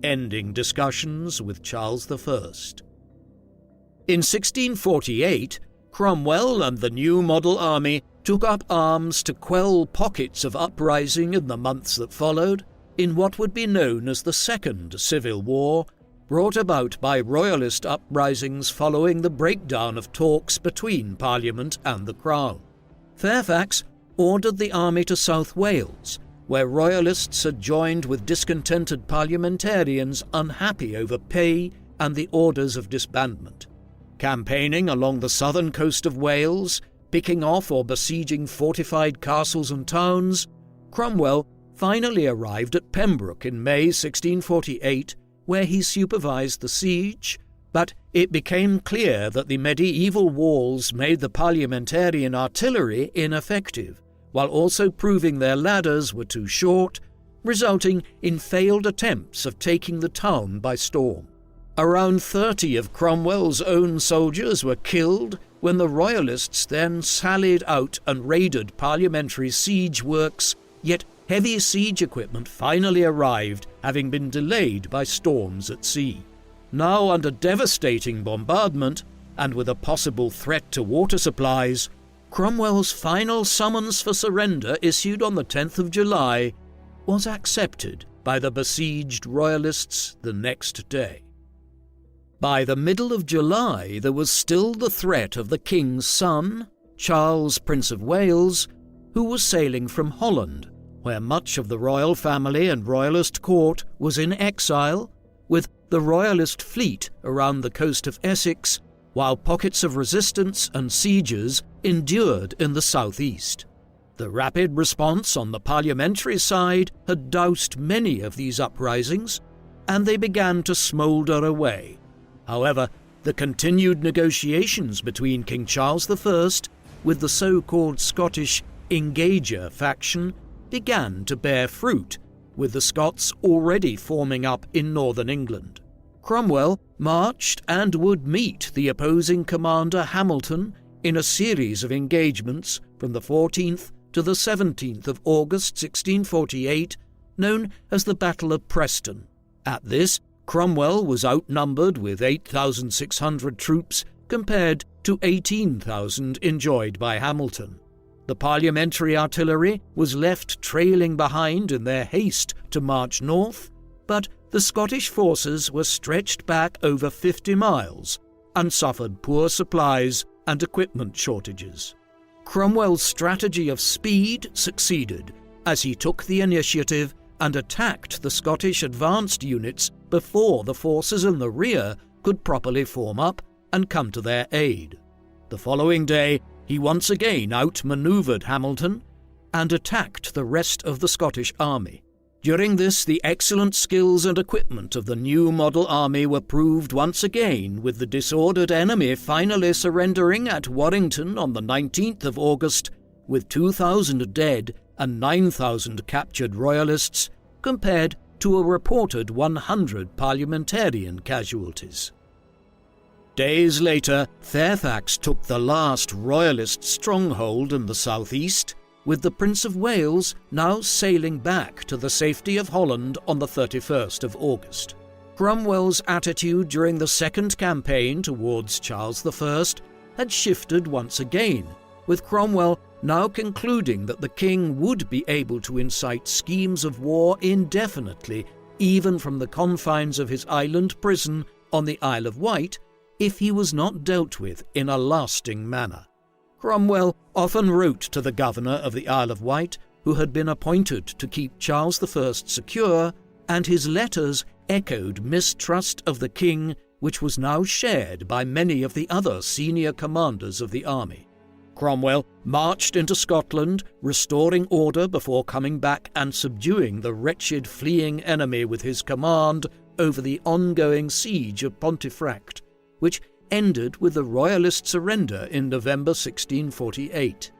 ending discussions with Charles I. In 1648, Cromwell and the new model army took up arms to quell pockets of uprising in the months that followed, in what would be known as the Second Civil War, brought about by royalist uprisings following the breakdown of talks between Parliament and the Crown. Fairfax ordered the army to South Wales, where royalists had joined with discontented parliamentarians unhappy over pay and the orders of disbandment. Campaigning along the southern coast of Wales, picking off or besieging fortified castles and towns, Cromwell finally arrived at Pembroke in May 1648, where he supervised the siege, but it became clear that the medieval walls made the parliamentarian artillery ineffective, while also proving their ladders were too short, resulting in failed attempts of taking the town by storm. Around 30 of Cromwell's own soldiers were killed when the royalists then sallied out and raided parliamentary siege works, yet heavy siege equipment finally arrived, having been delayed by storms at sea. Now under devastating bombardment, and with a possible threat to water supplies, Cromwell's final summons for surrender, issued on the 10th of July, was accepted by the besieged royalists the next day. By the middle of July, there was still the threat of the king's son, Charles, Prince of Wales, who was sailing from Holland, where much of the royal family and royalist court was in exile, with the royalist fleet around the coast of Essex, while pockets of resistance and sieges endured in the southeast. The rapid response on the parliamentary side had doused many of these uprisings, and they began to smoulder away. However, the continued negotiations between King Charles I with the so-called Scottish Engager faction began to bear fruit, with the Scots already forming up in northern England. Cromwell marched and would meet the opposing commander Hamilton in a series of engagements from the 14th to the 17th of August 1648, known as the Battle of Preston. At this, Cromwell was outnumbered with 8,600 troops compared to 18,000 enjoyed by Hamilton. The parliamentary artillery was left trailing behind in their haste to march north, but the Scottish forces were stretched back over 50 miles and suffered poor supplies and equipment shortages. Cromwell's strategy of speed succeeded, as he took the initiative and attacked the Scottish advanced units before the forces in the rear could properly form up and come to their aid. The following day, he once again outmanoeuvred Hamilton and attacked the rest of the Scottish army. During this, the excellent skills and equipment of the new model army were proved once again, with the disordered enemy finally surrendering at Warrington on the 19th of August, with 2,000 dead and 9,000 captured royalists, compared to a reported 100 parliamentarian casualties. Days later, Fairfax took the last royalist stronghold in the southeast, with the Prince of Wales now sailing back to the safety of Holland on the 31st of August. Cromwell's attitude during the second campaign towards Charles I had shifted once again, with Cromwell now concluding that the king would be able to incite schemes of war indefinitely, even from the confines of his island prison on the Isle of Wight, if he was not dealt with in a lasting manner. Cromwell often wrote to the governor of the Isle of Wight, who had been appointed to keep Charles I secure, and his letters echoed mistrust of the king, which was now shared by many of the other senior commanders of the army. Cromwell marched into Scotland, restoring order before coming back and subduing the wretched fleeing enemy with his command over the ongoing siege of Pontefract, which ended with the royalist surrender in November 1648.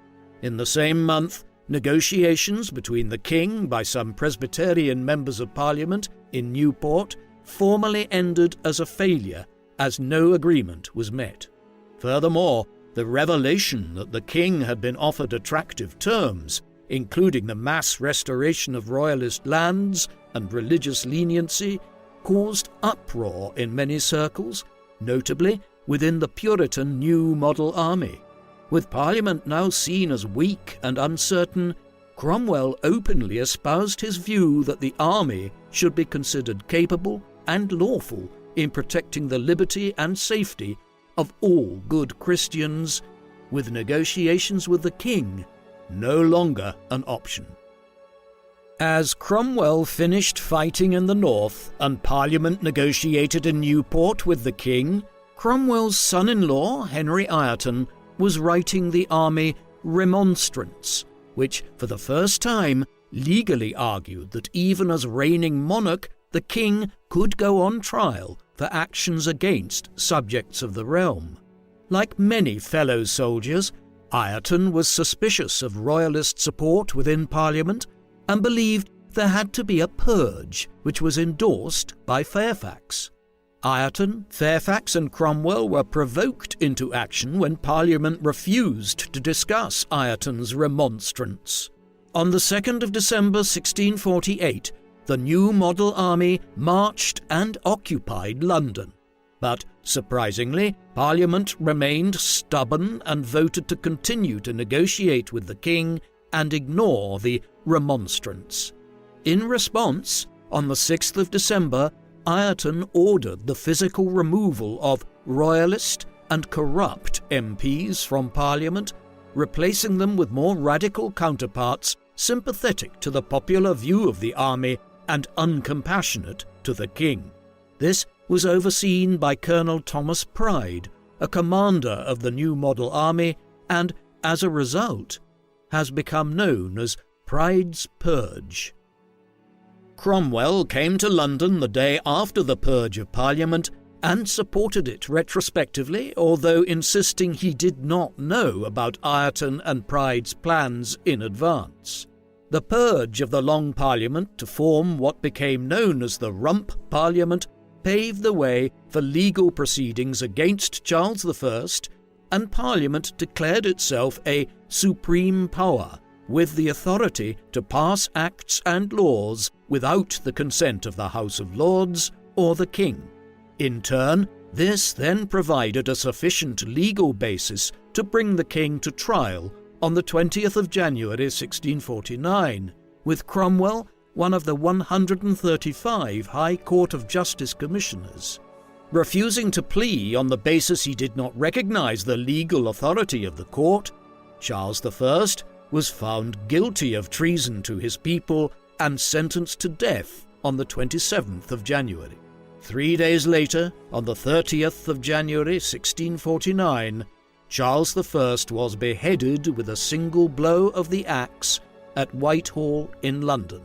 In the same month, negotiations between the king by some Presbyterian members of Parliament in Newport formally ended as a failure, as no agreement was met. Furthermore, the revelation that the king had been offered attractive terms, including the mass restoration of royalist lands and religious leniency, caused uproar in many circles, notably within the Puritan New Model Army. With Parliament now seen as weak and uncertain, Cromwell openly espoused his view that the army should be considered capable and lawful in protecting the liberty and safety of all good Christians, with negotiations with the king no longer an option. As Cromwell finished fighting in the north and Parliament negotiated in Newport with the king, Cromwell's son-in-law, Henry Ireton, was writing the army Remonstrance, which for the first time legally argued that even as reigning monarch, the king could go on trial for actions against subjects of the realm. Like many fellow soldiers, Ireton was suspicious of royalist support within Parliament and believed there had to be a purge, which was endorsed by Fairfax. Ireton, Fairfax and Cromwell were provoked into action when Parliament refused to discuss Ireton's remonstrance. On the 2nd of December 1648, the new model army marched and occupied London. But, surprisingly, Parliament remained stubborn and voted to continue to negotiate with the king and ignore the remonstrance. In response, on the 6th of December, Ireton ordered the physical removal of royalist and corrupt MPs from Parliament, replacing them with more radical counterparts sympathetic to the popular view of the army and uncompassionate to the king. This was overseen by Colonel Thomas Pride, a commander of the new model army, and, as a result, has become known as Pride's Purge. Cromwell came to London the day after the purge of Parliament and supported it retrospectively, although insisting he did not know about Ireton and Pride's plans in advance. The purge of the Long Parliament to form what became known as the Rump Parliament paved the way for legal proceedings against Charles I, and Parliament declared itself a supreme power, with the authority to pass acts and laws without the consent of the House of Lords or the King. In turn, this then provided a sufficient legal basis to bring the King to trial on the 20th of January 1649, with Cromwell one of the 135 High Court of Justice Commissioners. Refusing to plea on the basis he did not recognize the legal authority of the court, Charles I was found guilty of treason to his people and sentenced to death on the 27th of January. 3 days later, on the 30th of January 1649, Charles I was beheaded with a single blow of the axe at Whitehall in London.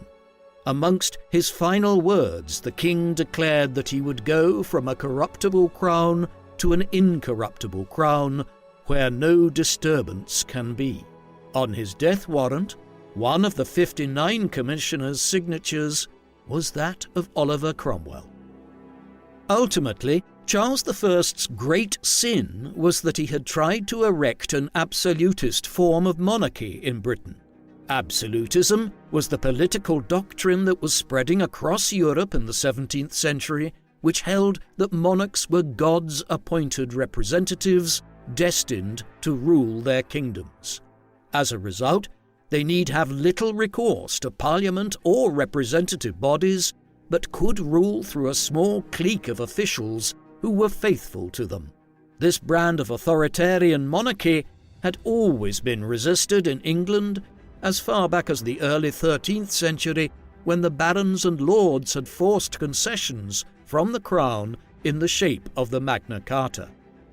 Amongst his final words, the king declared that he would go from a corruptible crown to an incorruptible crown, where no disturbance can be. On his death warrant, one of the 59 commissioners' signatures was that of Oliver Cromwell. Ultimately, Charles I's great sin was that he had tried to erect an absolutist form of monarchy in Britain. Absolutism was the political doctrine that was spreading across Europe in the 17th century, which held that monarchs were God's appointed representatives destined to rule their kingdoms. As a result, they need have little recourse to parliament or representative bodies, but could rule through a small clique of officials who were faithful to them. This brand of authoritarian monarchy had always been resisted in England as far back as the early 13th century, when the barons and lords had forced concessions from the crown in the shape of the Magna Carta.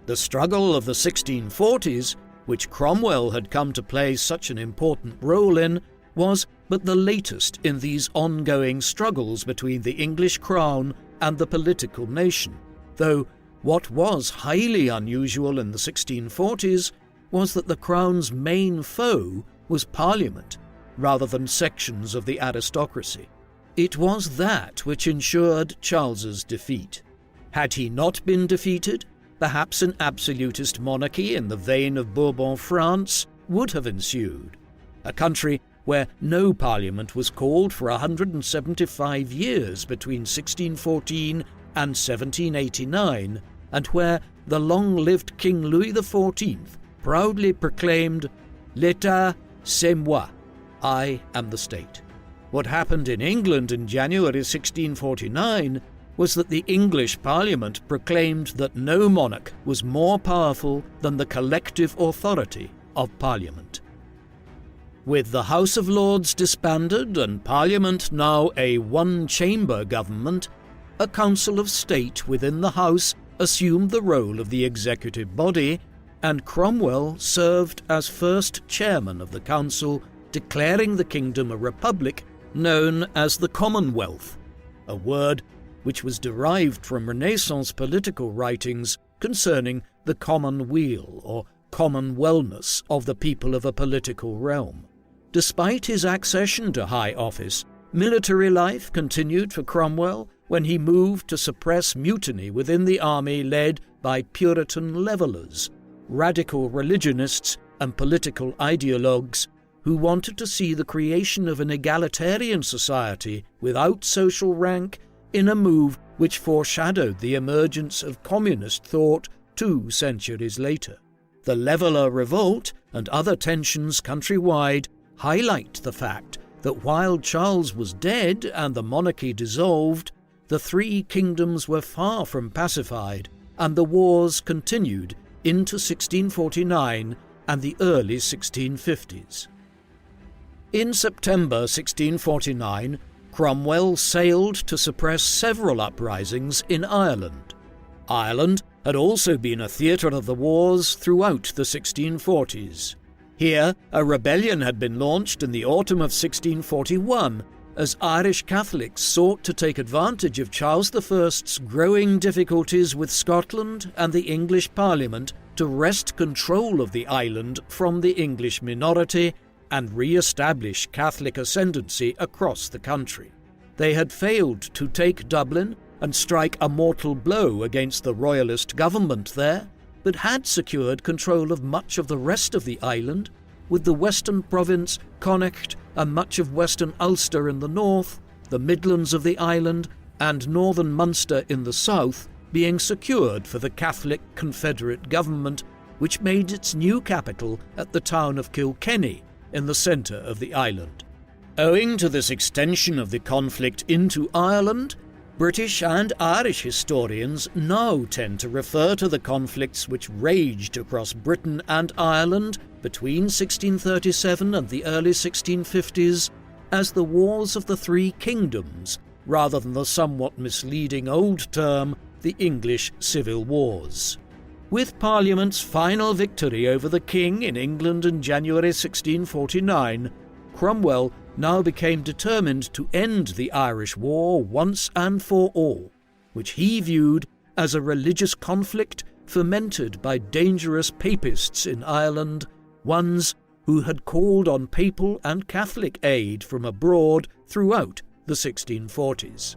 The struggle of the 1640s, which Cromwell had come to play such an important role in, was but the latest in these ongoing struggles between the English crown and the political nation, though what was highly unusual in the 1640s was that the crown's main foe was Parliament, rather than sections of the aristocracy. It was that which ensured Charles's defeat. Had he not been defeated, perhaps an absolutist monarchy in the vein of Bourbon France would have ensued, a country where no parliament was called for 175 years between 1614 and 1789, and where the long-lived King Louis XIV proudly proclaimed, "L'État, c'est moi," I am the state. What happened in England in January 1649 was that the English Parliament proclaimed that no monarch was more powerful than the collective authority of Parliament. With the House of Lords disbanded and Parliament now a one-chamber government, a Council of State within the House assumed the role of the executive body, and Cromwell served as first chairman of the council, declaring the kingdom a republic known as the Commonwealth, a word which was derived from Renaissance political writings concerning the common weal or common wellness of the people of a political realm. Despite his accession to high office, military life continued for Cromwell when he moved to suppress mutiny within the army led by Puritan levellers, radical religionists and political ideologues who wanted to see the creation of an egalitarian society without social rank, in a move which foreshadowed the emergence of communist thought 2 centuries later. The Leveller Revolt and other tensions countrywide highlight the fact that while Charles was dead and the monarchy dissolved, the 3 kingdoms were far from pacified, and the wars continued into 1649 and the early 1650s. In September 1649, Cromwell sailed to suppress several uprisings in Ireland. Ireland had also been a theatre of the wars throughout the 1640s. Here, a rebellion had been launched in the autumn of 1641 as Irish Catholics sought to take advantage of Charles I's growing difficulties with Scotland and the English Parliament to wrest control of the island from the English minority and re-establish Catholic ascendancy across the country. They had failed to take Dublin and strike a mortal blow against the royalist government there, but had secured control of much of the rest of the island, with the western province, Connacht, and much of western Ulster in the north, the Midlands of the island, and northern Munster in the south being secured for the Catholic Confederate government, which made its new capital at the town of Kilkenny, in the centre of the island. Owing to this extension of the conflict into Ireland, British and Irish historians now tend to refer to the conflicts which raged across Britain and Ireland between 1637 and the early 1650s as the Wars of the Three Kingdoms, rather than the somewhat misleading old term, the English Civil Wars. With Parliament's final victory over the King in England in January 1649, Cromwell now became determined to end the Irish War once and for all, which he viewed as a religious conflict fomented by dangerous papists in Ireland, ones who had called on papal and Catholic aid from abroad throughout the 1640s.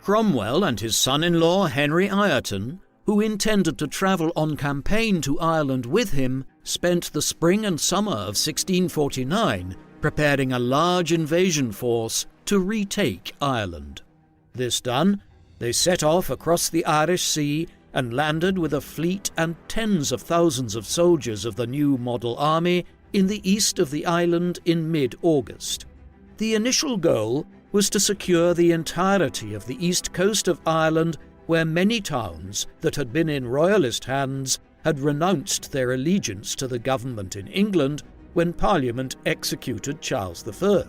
Cromwell and his son-in-law Henry Ireton, who intended to travel on campaign to Ireland with him, spent the spring and summer of 1649 preparing a large invasion force to retake Ireland. This done, they set off across the Irish Sea and landed with a fleet and tens of thousands of soldiers of the new model army in the east of the island in mid-August. The initial goal was to secure the entirety of the east coast of Ireland, where many towns that had been in royalist hands had renounced their allegiance to the government in England when Parliament executed Charles I.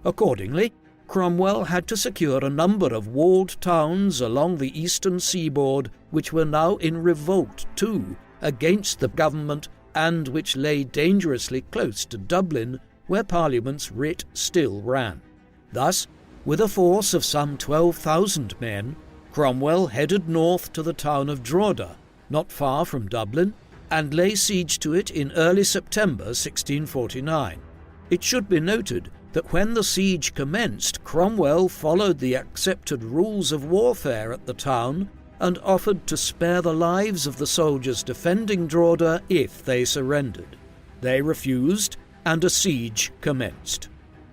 Accordingly, Cromwell had to secure a number of walled towns along the eastern seaboard which were now in revolt too against the government and which lay dangerously close to Dublin, where Parliament's writ still ran. Thus, with a force of some 12,000 men, Cromwell headed north to the town of Drogheda, not far from Dublin, and lay siege to it in early September 1649. It should be noted that when the siege commenced, Cromwell followed the accepted rules of warfare at the town and offered to spare the lives of the soldiers defending Drogheda if they surrendered. They refused, and a siege commenced.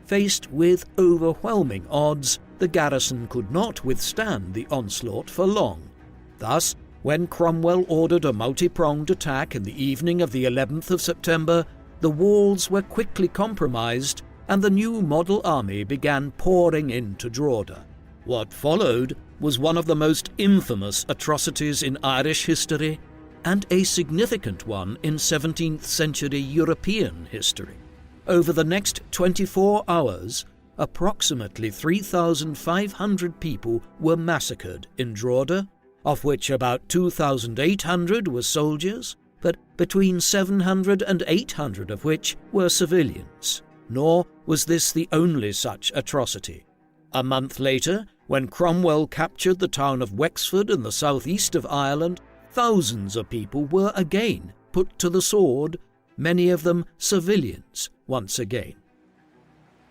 Faced with overwhelming odds, the garrison could not withstand the onslaught for long. Thus, when Cromwell ordered a multi-pronged attack in the evening of the 11th of September, the walls were quickly compromised and the new model army began pouring into Drogheda. What followed was one of the most infamous atrocities in Irish history and a significant one in 17th century European history. Over the next 24 hours, approximately 3,500 people were massacred in Drogheda, of which about 2,800 were soldiers, but between 700 and 800 of which were civilians. Nor was this the only such atrocity. A month later, when Cromwell captured the town of Wexford in the southeast of Ireland, thousands of people were again put to the sword, many of them civilians once again.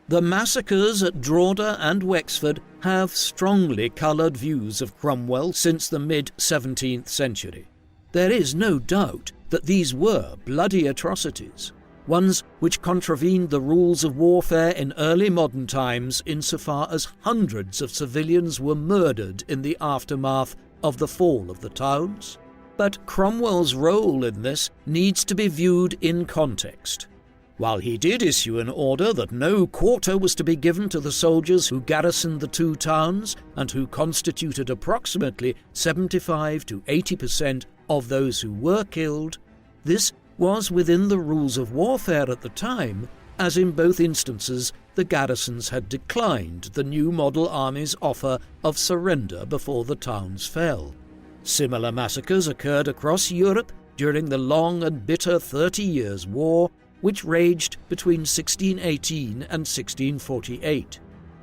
The massacres at Drogheda and Wexford have strongly coloured views of Cromwell since the mid-17th century. There is no doubt that these were bloody atrocities, ones which contravened the rules of warfare in early modern times insofar as hundreds of civilians were murdered in the aftermath of the fall of the towns. But Cromwell's role in this needs to be viewed in context. While he did issue an order that no quarter was to be given to the soldiers who garrisoned the two towns and who constituted approximately 75 to 80% of those who were killed, this was within the rules of warfare at the time, as in both instances the garrisons had declined the new model army's offer of surrender before the towns fell. Similar massacres occurred across Europe during the long and bitter 30 Years' War, which raged between 1618 and 1648.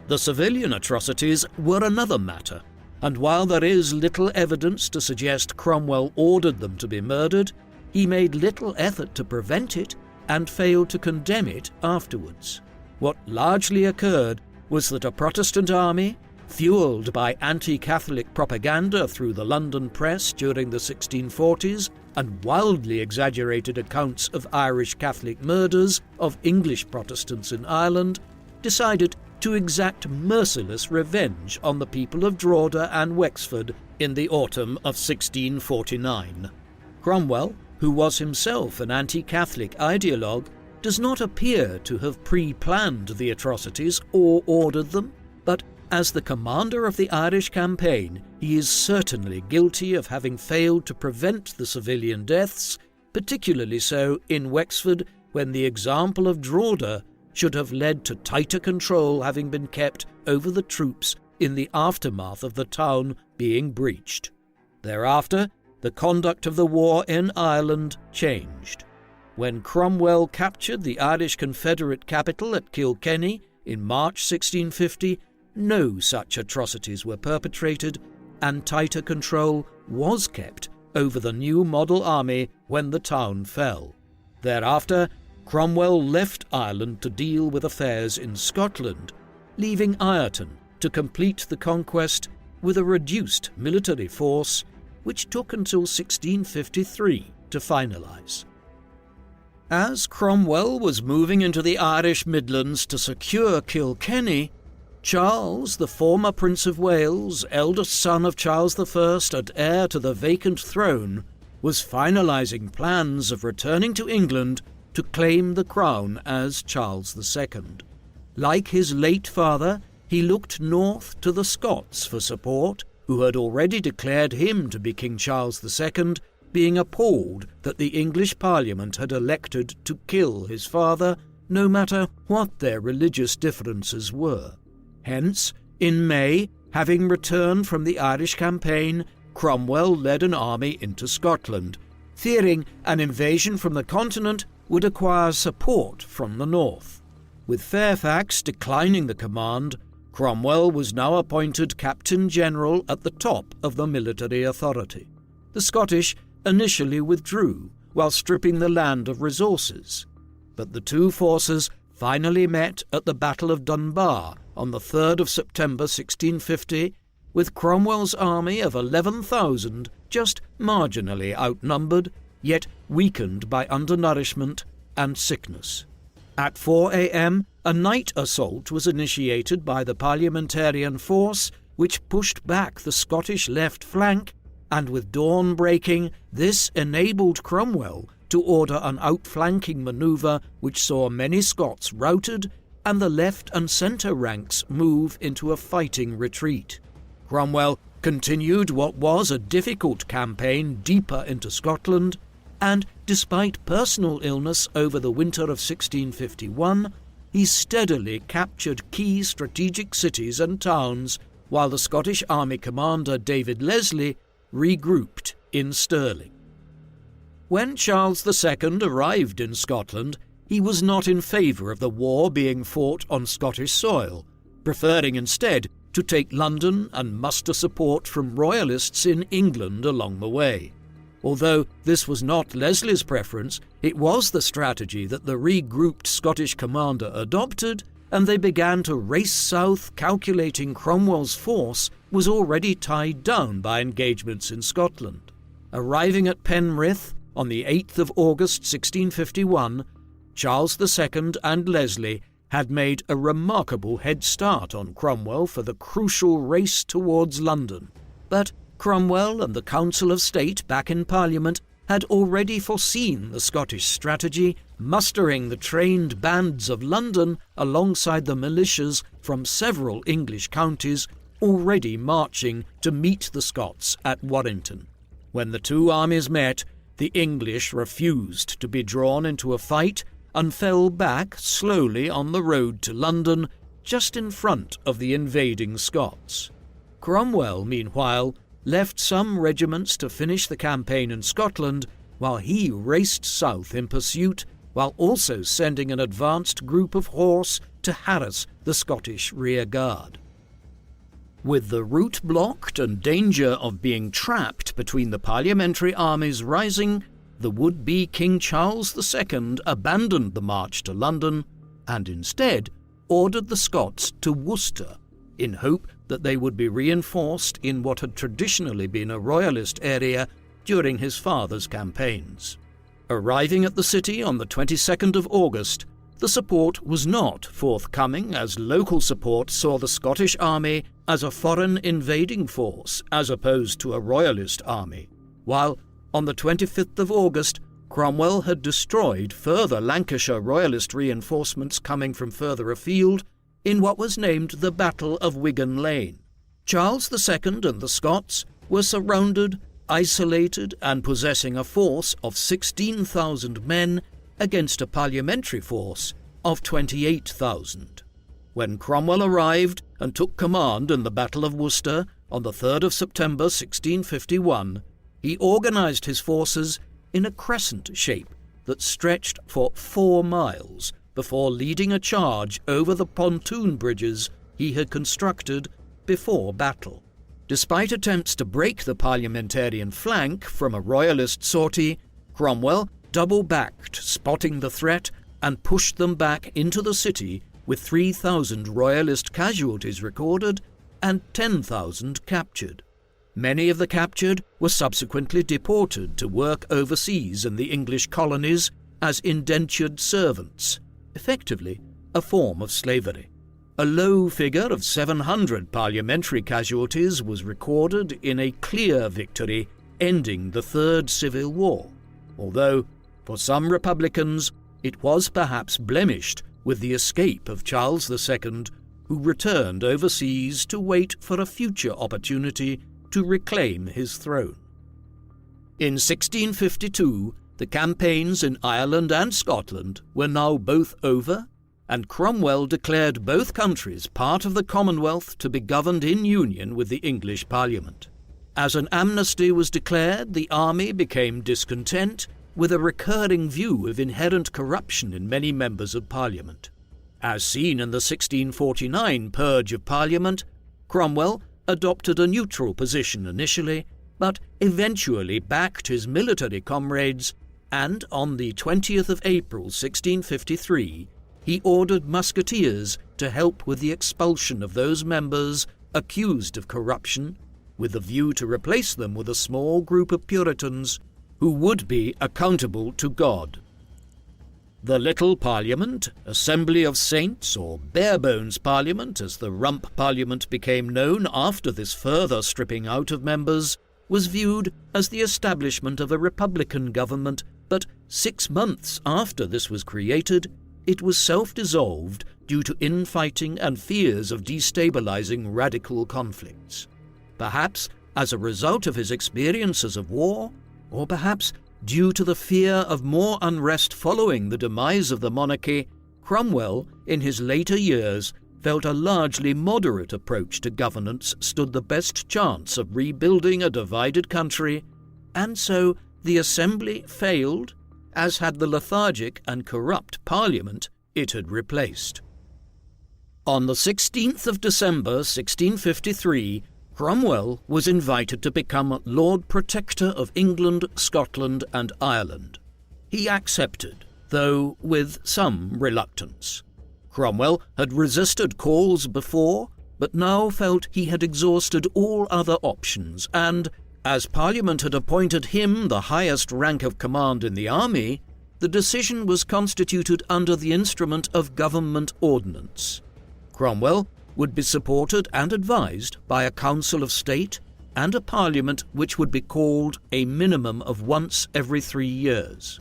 The civilian atrocities were another matter, and while there is little evidence to suggest Cromwell ordered them to be murdered, he made little effort to prevent it and failed to condemn it afterwards. What largely occurred was that a Protestant army, fueled by anti-Catholic propaganda through the London press during the 1640s and wildly exaggerated accounts of Irish Catholic murders of English Protestants in Ireland, decided to exact merciless revenge on the people of Drogheda and Wexford in the autumn of 1649. Cromwell, who was himself an anti-Catholic ideologue, does not appear to have pre-planned the atrocities or ordered them, but as the commander of the Irish campaign, he is certainly guilty of having failed to prevent the civilian deaths, particularly so in Wexford, when the example of Drogheda should have led to tighter control having been kept over the troops in the aftermath of the town being breached. Thereafter, the conduct of the war in Ireland changed. When Cromwell captured the Irish Confederate capital at Kilkenny in March 1650, no such atrocities were perpetrated, and tighter control was kept over the new model army when the town fell. Thereafter, Cromwell left Ireland to deal with affairs in Scotland, leaving Ireton to complete the conquest with a reduced military force, which took until 1653 to finalise. As Cromwell was moving into the Irish Midlands to secure Kilkenny, Charles, the former Prince of Wales, eldest son of Charles I and heir to the vacant throne, was finalising plans of returning to England to claim the crown as Charles II. Like his late father, he looked north to the Scots for support, who had already declared him to be King Charles II, being appalled that the English Parliament had elected to kill his father, no matter what their religious differences were. Hence, in May, having returned from the Irish campaign, Cromwell led an army into Scotland, fearing an invasion from the continent would acquire support from the north. With Fairfax declining the command, Cromwell was now appointed Captain General at the top of the military authority. The Scottish initially withdrew, while stripping the land of resources, but the two forces finally met at the Battle of Dunbar on the 3rd of September 1650, with Cromwell's army of 11,000 just marginally outnumbered, yet weakened by undernourishment and sickness. At 4 a.m, a night assault was initiated by the Parliamentarian force, which pushed back the Scottish left flank, and with dawn breaking, this enabled Cromwell to order an outflanking manoeuvre which saw many Scots routed and the left and centre ranks move into a fighting retreat. Cromwell continued what was a difficult campaign deeper into Scotland, and despite personal illness over the winter of 1651, he steadily captured key strategic cities and towns, while the Scottish Army commander David Leslie regrouped in Stirling. When Charles II arrived in Scotland, he was not in favour of the war being fought on Scottish soil, preferring instead to take London and muster support from royalists in England along the way. Although this was not Leslie's preference, it was the strategy that the regrouped Scottish commander adopted, and they began to race south, calculating Cromwell's force was already tied down by engagements in Scotland. Arriving at Penrith on the 8th of August 1651, Charles II and Leslie had made a remarkable head start on Cromwell for the crucial race towards London. But Cromwell and the Council of State back in Parliament had already foreseen the Scottish strategy, mustering the trained bands of London alongside the militias from several English counties already marching to meet the Scots at Warrington. When the two armies met, the English refused to be drawn into a fight and fell back slowly on the road to London, just in front of the invading Scots. Cromwell, meanwhile, left some regiments to finish the campaign in Scotland, while he raced south in pursuit, while also sending an advanced group of horse to harass the Scottish rearguard. With the route blocked and danger of being trapped between the parliamentary armies rising, the would-be King Charles II abandoned the march to London and instead ordered the Scots to Worcester, in hope that they would be reinforced in what had traditionally been a royalist area during his father's campaigns. Arriving at the city on the 22nd of August, the support was not forthcoming, as local support saw the Scottish army as a foreign invading force as opposed to a royalist army, while on the 25th of August, Cromwell had destroyed further Lancashire royalist reinforcements coming from further afield in what was named the Battle of Wigan Lane. Charles II and the Scots were surrounded, isolated, and possessing a force of 16,000 men against a parliamentary force of 28,000. When Cromwell arrived and took command in the Battle of Worcester on the 3rd of September 1651, he organised his forces in a crescent shape that stretched for 4 miles before leading a charge over the pontoon bridges he had constructed before battle. Despite attempts to break the parliamentarian flank from a royalist sortie, Cromwell double-backed, spotting the threat, and pushed them back into the city with 3,000 royalist casualties recorded and 10,000 captured. Many of the captured were subsequently deported to work overseas in the English colonies as indentured servants, effectively a form of slavery. A low figure of 700 parliamentary casualties was recorded in a clear victory ending the Third Civil War, although, for some Republicans, it was perhaps blemished with the escape of Charles II, who returned overseas to wait for a future opportunity to reclaim his throne. In 1652, the campaigns in Ireland and Scotland were now both over, and Cromwell declared both countries part of the Commonwealth to be governed in union with the English Parliament. As an amnesty was declared, the army became discontent, with a recurring view of inherent corruption in many members of Parliament. As seen in the 1649 Purge of Parliament, Cromwell adopted a neutral position initially, but eventually backed his military comrades, and on the 20th of April 1653, he ordered musketeers to help with the expulsion of those members accused of corruption, with a view to replace them with a small group of Puritans who would be accountable to God. The Little Parliament, Assembly of Saints, or Barebones Parliament, as the Rump Parliament became known after this further stripping out of members, was viewed as the establishment of a republican government, but 6 months after this was created, it was self-dissolved due to infighting and fears of destabilizing radical conflicts. Perhaps as a result of his experiences of war, or perhaps due to the fear of more unrest following the demise of the monarchy, Cromwell, in his later years, felt a largely moderate approach to governance stood the best chance of rebuilding a divided country, and so the Assembly failed, as had the lethargic and corrupt Parliament it had replaced. On the 16th of December 1653, Cromwell was invited to become Lord Protector of England, Scotland and Ireland. He accepted, though with some reluctance. Cromwell had resisted calls before, but now felt he had exhausted all other options, and, as Parliament had appointed him the highest rank of command in the army, the decision was constituted under the instrument of government ordinance. Cromwell would be supported and advised by a Council of State and a Parliament which would be called a minimum of once every 3 years.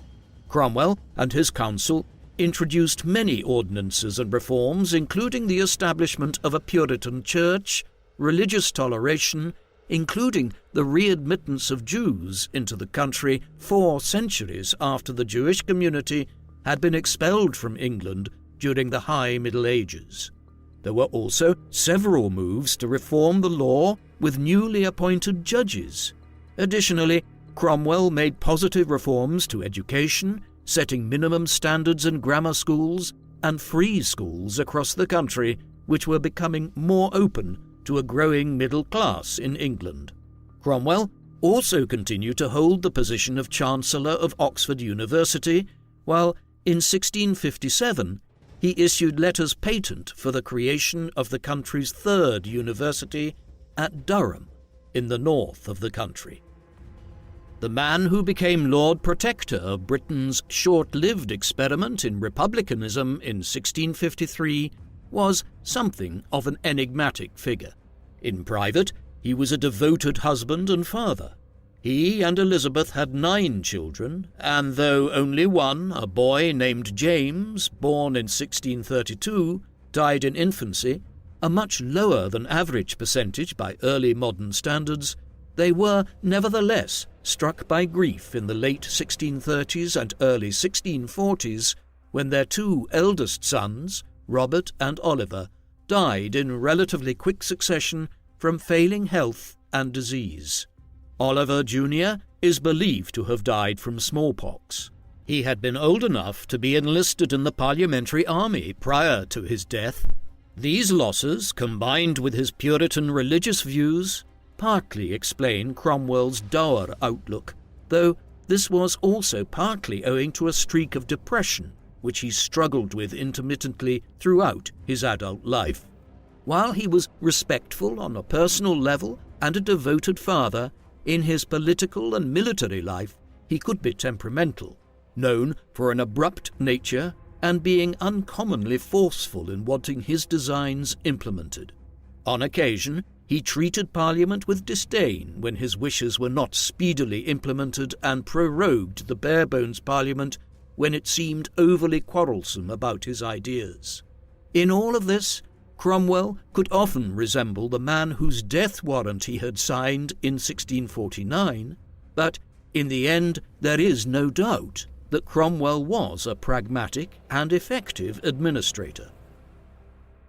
Cromwell and his council introduced many ordinances and reforms, including the establishment of a Puritan church, religious toleration, including the readmittance of Jews into the country 4 centuries after the Jewish community had been expelled from England during the High Middle Ages. There were also several moves to reform the law with newly appointed judges. Additionally, Cromwell made positive reforms to education, setting minimum standards in grammar schools and free schools across the country, which were becoming more open to a growing middle class in England. Cromwell also continued to hold the position of Chancellor of Oxford University, while in 1657 he issued letters patent for the creation of the country's 3rd university at Durham, in the north of the country. The man who became Lord Protector of Britain's short-lived experiment in republicanism in 1653 was something of an enigmatic figure. In private, he was a devoted husband and father. He and Elizabeth had 9 children, and though only one, a boy named James, born in 1632, died in infancy, a much lower than average percentage by early modern standards, they were nevertheless struck by grief in the late 1630s and early 1640s when their 2 eldest sons, Robert and Oliver, died in relatively quick succession from failing health and disease. Oliver Jr. is believed to have died from smallpox. He had been old enough to be enlisted in the parliamentary army prior to his death. These losses, combined with his Puritan religious views, partly explain Cromwell's dour outlook, though this was also partly owing to a streak of depression which he struggled with intermittently throughout his adult life. While he was respectful on a personal level and a devoted father, in his political and military life he could be temperamental, known for an abrupt nature and being uncommonly forceful in wanting his designs implemented. On occasion, he treated Parliament with disdain when his wishes were not speedily implemented and prorogued the Barebones Parliament when it seemed overly quarrelsome about his ideas. In all of this, Cromwell could often resemble the man whose death warrant he had signed in 1649, but in the end there is no doubt that Cromwell was a pragmatic and effective administrator.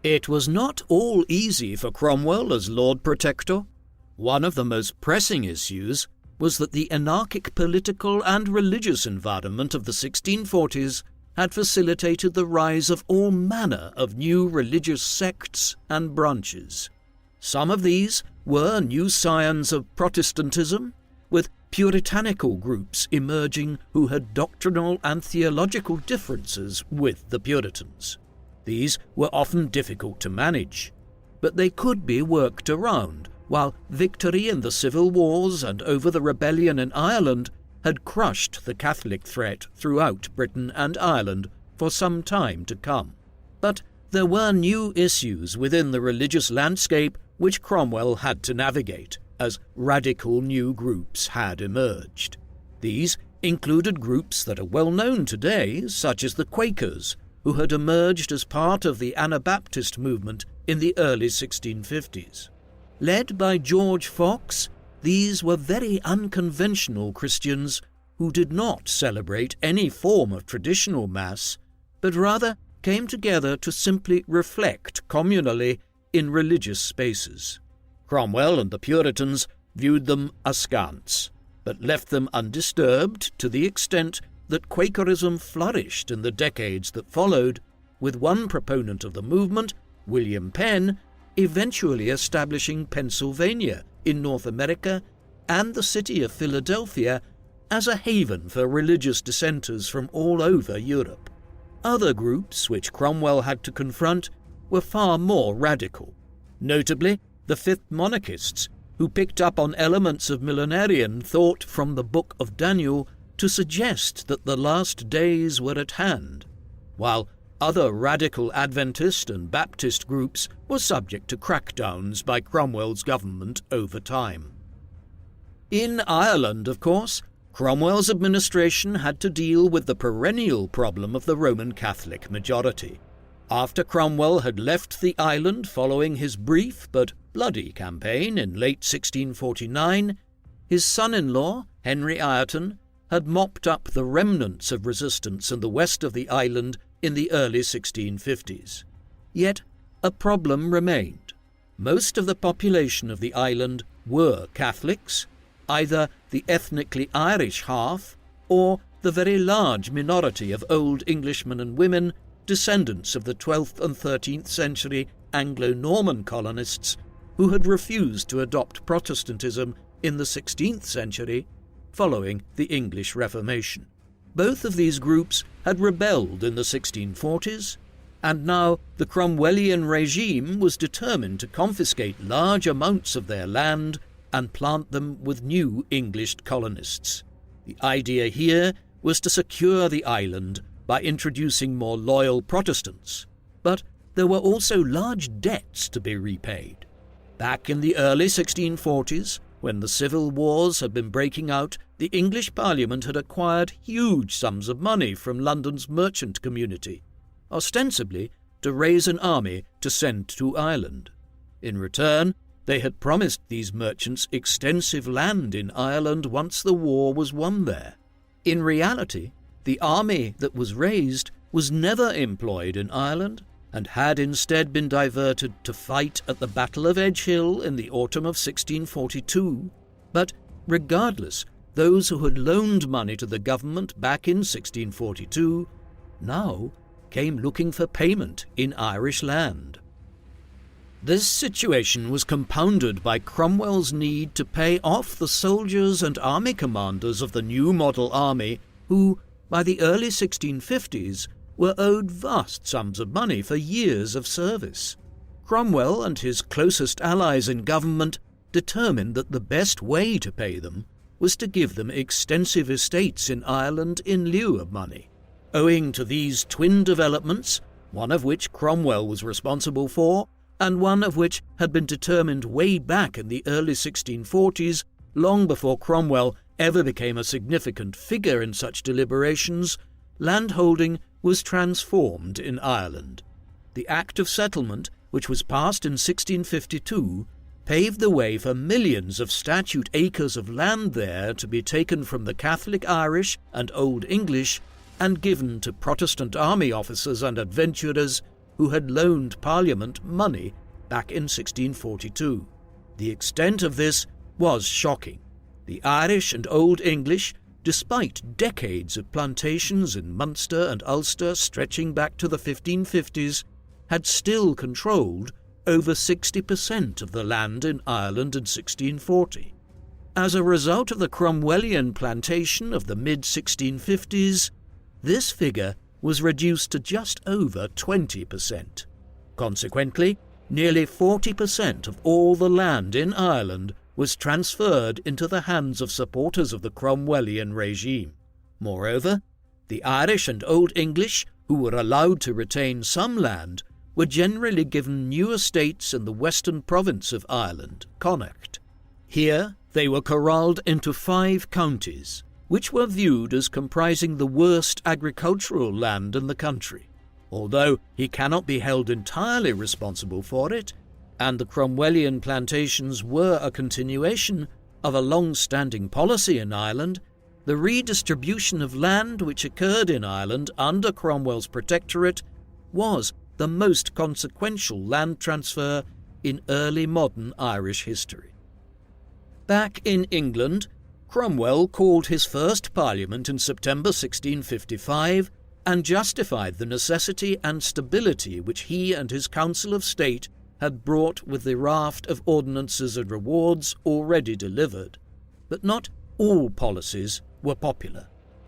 It was not all easy for Cromwell as Lord Protector. One of the most pressing issues was that the anarchic political and religious environment of the 1640s had facilitated the rise of all manner of new religious sects and branches. Some of these were new scions of Protestantism, with puritanical groups emerging who had doctrinal and theological differences with the Puritans. These were often difficult to manage, but they could be worked around, while victory in the civil wars and over the rebellion in Ireland had crushed the Catholic threat throughout Britain and Ireland for some time to come. But there were new issues within the religious landscape which Cromwell had to navigate, as radical new groups had emerged. These included groups that are well known today, such as the Quakers, who had emerged as part of the Anabaptist movement in the early 1650s. Led by George Fox, these were very unconventional Christians who did not celebrate any form of traditional Mass, but rather came together to simply reflect communally in religious spaces. Cromwell and the Puritans viewed them askance, but left them undisturbed to the extent that Quakerism flourished in the decades that followed, with one proponent of the movement, William Penn, eventually establishing Pennsylvania in North America and the city of Philadelphia as a haven for religious dissenters from all over Europe. Other groups which Cromwell had to confront were far more radical, notably the Fifth Monarchists, who picked up on elements of millenarian thought from the Book of Daniel to suggest that the last days were at hand, while other radical Adventist and Baptist groups were subject to crackdowns by Cromwell's government over time. In Ireland, of course, Cromwell's administration had to deal with the perennial problem of the Roman Catholic majority. After Cromwell had left the island following his brief but bloody campaign in late 1649, his son-in-law, Henry Ireton, had mopped up the remnants of resistance in the west of the island in the early 1650s. Yet a problem remained. Most of the population of the island were Catholics, either the ethnically Irish half or the very large minority of Old Englishmen and women, descendants of the 12th and 13th century Anglo-Norman colonists who had refused to adopt Protestantism in the 16th century following the English Reformation. Both of these groups had rebelled in the 1640s, and now the Cromwellian regime was determined to confiscate large amounts of their land and plant them with new English colonists. The idea here was to secure the island by introducing more loyal Protestants, but there were also large debts to be repaid. Back in the early 1640s, when the civil wars had been breaking out, the English Parliament had acquired huge sums of money from London's merchant community, ostensibly to raise an army to send to Ireland. In return, they had promised these merchants extensive land in Ireland once the war was won there. In reality, the army that was raised was never employed in Ireland and had instead been diverted to fight at the Battle of Edgehill in the autumn of 1642. But regardless, those who had loaned money to the government back in 1642 now came looking for payment in Irish land. This situation was compounded by Cromwell's need to pay off the soldiers and army commanders of the new model army who, by the early 1650s, were owed vast sums of money for years of service. Cromwell and his closest allies in government determined that the best way to pay them was to give them extensive estates in Ireland in lieu of money. Owing to these twin developments, one of which Cromwell was responsible for, and one of which had been determined way back in the early 1640s, long before Cromwell ever became a significant figure in such deliberations, landholding was transformed in Ireland. The Act of Settlement, which was passed in 1652, paved the way for millions of statute acres of land there to be taken from the Catholic Irish and Old English and given to Protestant army officers and adventurers who had loaned Parliament money back in 1642. The extent of this was shocking. The Irish and Old English, despite decades of plantations in Munster and Ulster stretching back to the 1550s, had still controlled over 60% of the land in Ireland in 1640. As a result of the Cromwellian plantation of the mid-1650s, this figure was reduced to just over 20%. Consequently, nearly 40% of all the land in Ireland was transferred into the hands of supporters of the Cromwellian regime. Moreover, the Irish and Old English who were allowed to retain some land, were generally given new estates in the western province of Ireland, Connacht. Here they were corralled into 5 counties, which were viewed as comprising the worst agricultural land in the country, although he cannot be held entirely responsible for it, and the Cromwellian plantations were a continuation of a long-standing policy in Ireland. The redistribution of land which occurred in Ireland under Cromwell's protectorate was the most consequential land transfer in early modern Irish history. Back in England, Cromwell called his first Parliament in September 1655 and justified the necessity and stability which he and his Council of State had brought with the raft of ordinances and rewards already delivered. But not all policies were popular,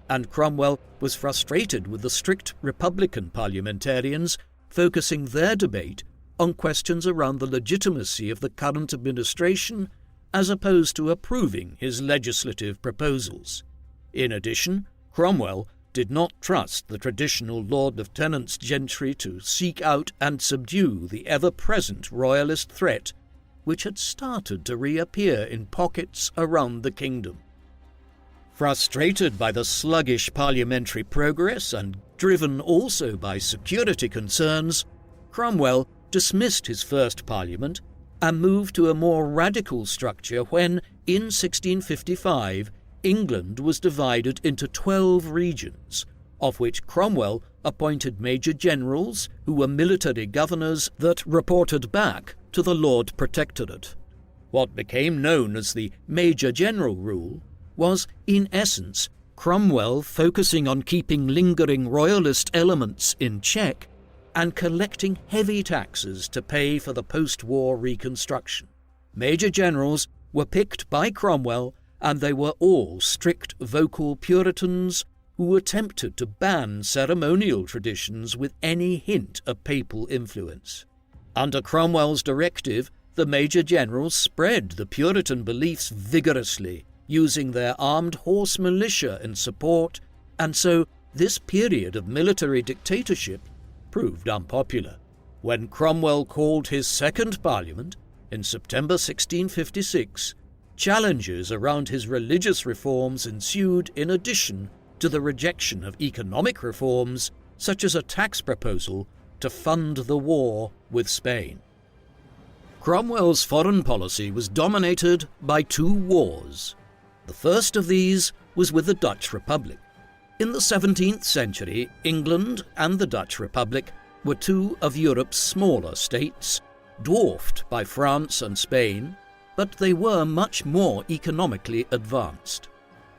and Cromwell was frustrated with the strict Republican parliamentarians focusing their debate on questions around the legitimacy of the current administration as opposed to approving his legislative proposals. In addition, Cromwell did not trust the traditional Lord Lieutenant's gentry to seek out and subdue the ever-present royalist threat, which had started to reappear in pockets around the kingdom. Frustrated by the sluggish parliamentary progress and driven also by security concerns, Cromwell dismissed his first Parliament and moved to a more radical structure when, in 1655, England was divided into 12 regions, of which Cromwell appointed major generals who were military governors that reported back to the Lord Protectorate. What became known as the Major General rule was, in essence, Cromwell focusing on keeping lingering royalist elements in check and collecting heavy taxes to pay for the post-war reconstruction. Major generals were picked by Cromwell, and they were all strict vocal Puritans who attempted to ban ceremonial traditions with any hint of papal influence. Under Cromwell's directive, the major generals spread the Puritan beliefs vigorously, using their armed horse militia in support, and so this period of military dictatorship proved unpopular. When Cromwell called his second Parliament in September 1656, challenges around his religious reforms ensued in addition to the rejection of economic reforms, such as a tax proposal to fund the war with Spain. Cromwell's foreign policy was dominated by 2 wars. The first of these was with the Dutch Republic. In the 17th century, England and the Dutch Republic were 2 of Europe's smaller states, dwarfed by France and Spain, but they were much more economically advanced.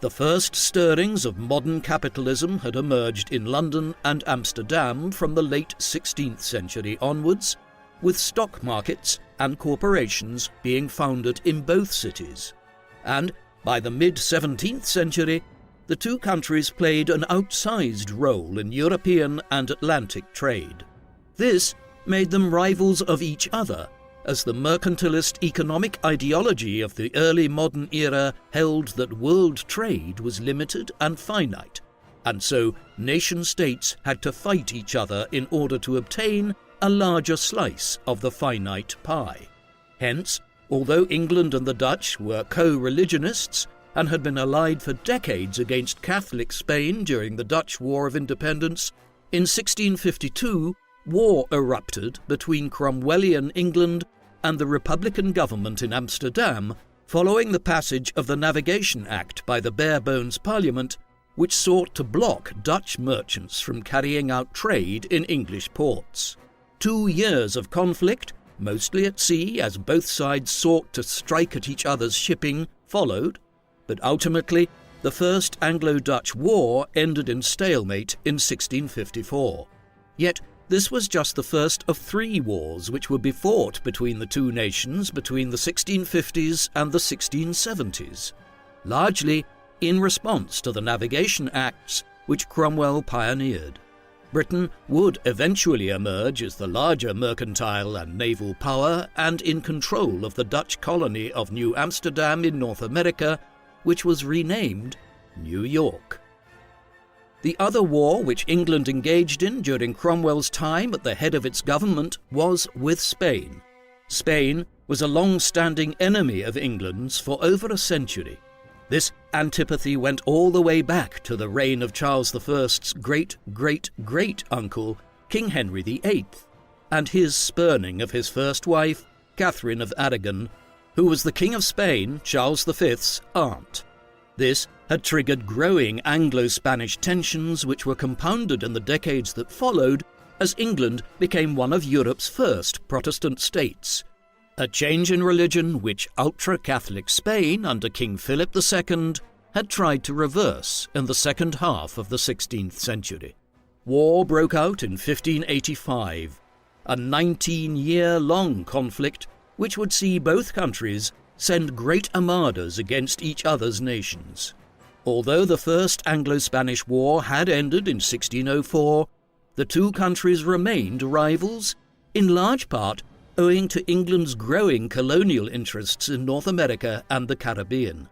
The first stirrings of modern capitalism had emerged in London and Amsterdam from the late 16th century onwards, with stock markets and corporations being founded in both cities. And by the mid-17th century, the 2 countries played an outsized role in European and Atlantic trade. This made them rivals of each other, as the mercantilist economic ideology of the early modern era held that world trade was limited and finite, and so nation-states had to fight each other in order to obtain a larger slice of the finite pie. Hence, although England and the Dutch were co-religionists and had been allied for decades against Catholic Spain during the Dutch War of Independence, in 1652 war erupted between Cromwellian England and the Republican government in Amsterdam following the passage of the Navigation Act by the Barebones Parliament, which sought to block Dutch merchants from carrying out trade in English ports. 2 years of conflict, mostly at sea as both sides sought to strike at each other's shipping, followed, but ultimately the First Anglo-Dutch War ended in stalemate in 1654. Yet this was just the first of 3 wars which would be fought between the 2 nations between the 1650s and the 1670s, largely in response to the Navigation Acts which Cromwell pioneered. Britain would eventually emerge as the larger mercantile and naval power and in control of the Dutch colony of New Amsterdam in North America, which was renamed New York. The other war which England engaged in during Cromwell's time at the head of its government was with Spain. Spain was a long-standing enemy of England's for over a century. This antipathy went all the way back to the reign of Charles I's great-great-great-uncle, King Henry VIII, and his spurning of his first wife, Catherine of Aragon, who was the King of Spain, Charles V's aunt. This had triggered growing Anglo-Spanish tensions which were compounded in the decades that followed as England became one of Europe's first Protestant states, a change in religion which ultra-Catholic Spain under King Philip II had tried to reverse in the second half of the 16th century. War broke out in 1585, a 19-year-long conflict which would see both countries send great armadas against each other's nations. Although the First Anglo-Spanish War had ended in 1604, the two countries remained rivals, in large part owing to England's growing colonial interests in North America and the Caribbean.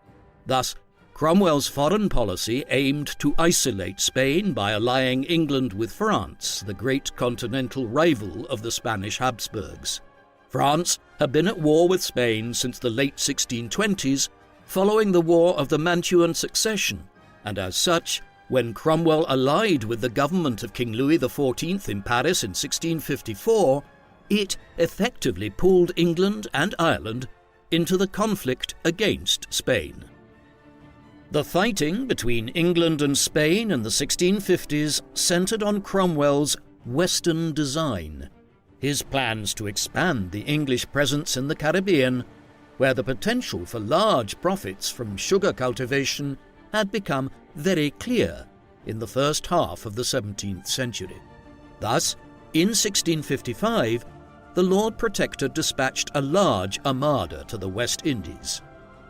Thus, Cromwell's foreign policy aimed to isolate Spain by allying England with France, the great continental rival of the Spanish Habsburgs. France had been at war with Spain since the late 1620s, following the War of the Mantuan Succession, and as such, when Cromwell allied with the government of King Louis XIV in Paris in 1654, it effectively pulled England and Ireland into the conflict against Spain. The fighting between England and Spain in the 1650s centred on Cromwell's Western design, his plans to expand the English presence in the Caribbean, where the potential for large profits from sugar cultivation had become very clear in the first half of the 17th century. Thus, in 1655, the Lord Protector dispatched a large armada to the West Indies.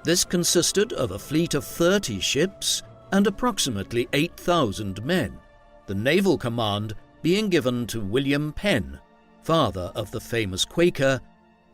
This consisted of a fleet of 30 ships and approximately 8,000 men, the naval command being given to William Penn, father of the famous Quaker,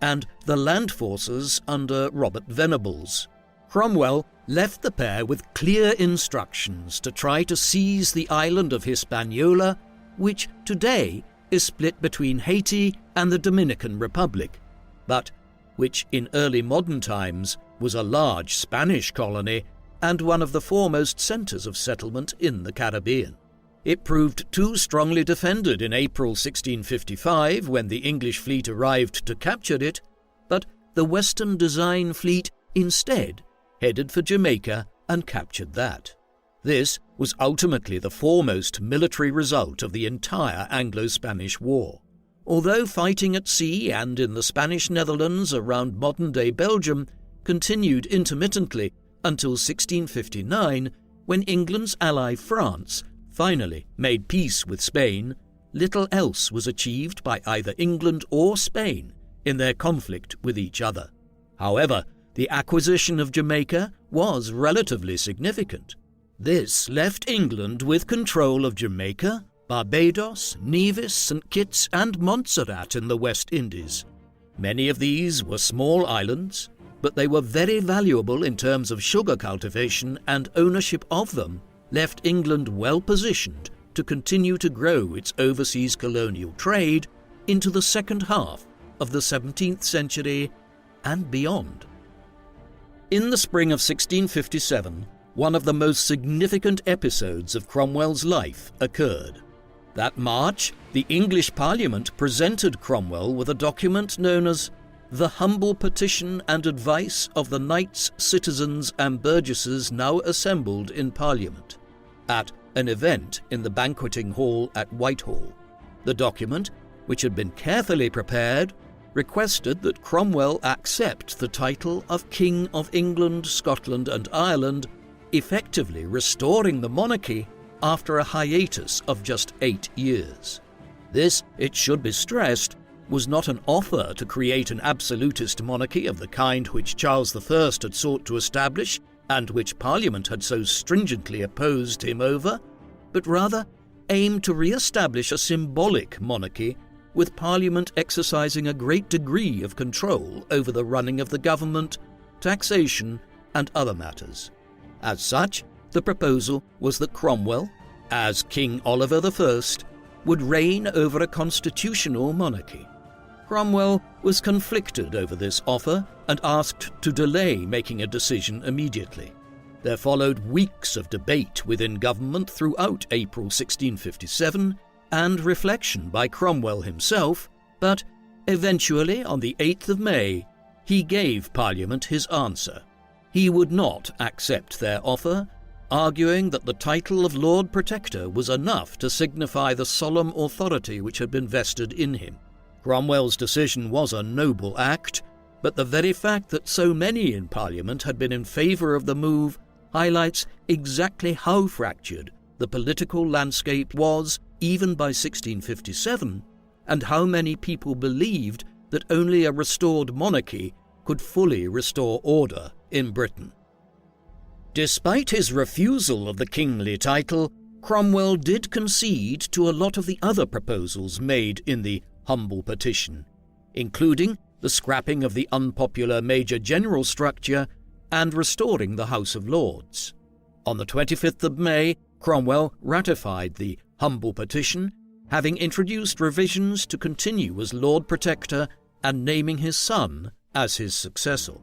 and the land forces under Robert Venables. Cromwell left the pair with clear instructions to try to seize the island of Hispaniola, which today is split between Haiti and the Dominican Republic, but which in early modern times was a large Spanish colony and one of the foremost centres of settlement in the Caribbean. It proved too strongly defended in April 1655 when the English fleet arrived to capture it, but the Western Design fleet instead headed for Jamaica and captured that. This was ultimately the foremost military result of the entire Anglo-Spanish War. Although fighting at sea and in the Spanish Netherlands around modern-day Belgium continued intermittently until 1659, when England's ally France finally made peace with Spain, little else was achieved by either England or Spain in their conflict with each other. However, the acquisition of Jamaica was relatively significant. This left England with control of Jamaica, Barbados, Nevis, St. Kitts and Montserrat in the West Indies. Many of these were small islands, but they were very valuable in terms of sugar cultivation, and ownership of them left England well positioned to continue to grow its overseas colonial trade into the second half of the 17th century and beyond. In the spring of 1657, one of the most significant episodes of Cromwell's life occurred. That March, the English Parliament presented Cromwell with a document known as the Humble Petition and Advice of the Knights, Citizens and Burgesses now assembled in Parliament, at an event in the banqueting hall at Whitehall. The document, which had been carefully prepared, requested that Cromwell accept the title of King of England, Scotland and Ireland, effectively restoring the monarchy after a hiatus of just 8 years. This, it should be stressed, was not an offer to create an absolutist monarchy of the kind which Charles I had sought to establish and which Parliament had so stringently opposed him over, but rather aimed to re-establish a symbolic monarchy with Parliament exercising a great degree of control over the running of the government, taxation and other matters. As such, the proposal was that Cromwell, as King Oliver I, would reign over a constitutional monarchy. Cromwell was conflicted over this offer and asked to delay making a decision immediately. There followed weeks of debate within government throughout April 1657 and reflection by Cromwell himself, but eventually, on the 8th of May, he gave Parliament his answer. He would not accept their offer, arguing that the title of Lord Protector was enough to signify the solemn authority which had been vested in him. Cromwell's decision was a noble act, but the very fact that so many in Parliament had been in favour of the move highlights exactly how fractured the political landscape was even by 1657, and how many people believed that only a restored monarchy could fully restore order in Britain. Despite his refusal of the kingly title, Cromwell did concede to a lot of the other proposals made in the humble petition, including the scrapping of the unpopular Major General structure and restoring the House of Lords. On the 25th of May, Cromwell ratified the humble petition, having introduced revisions to continue as Lord Protector and naming his son as his successor.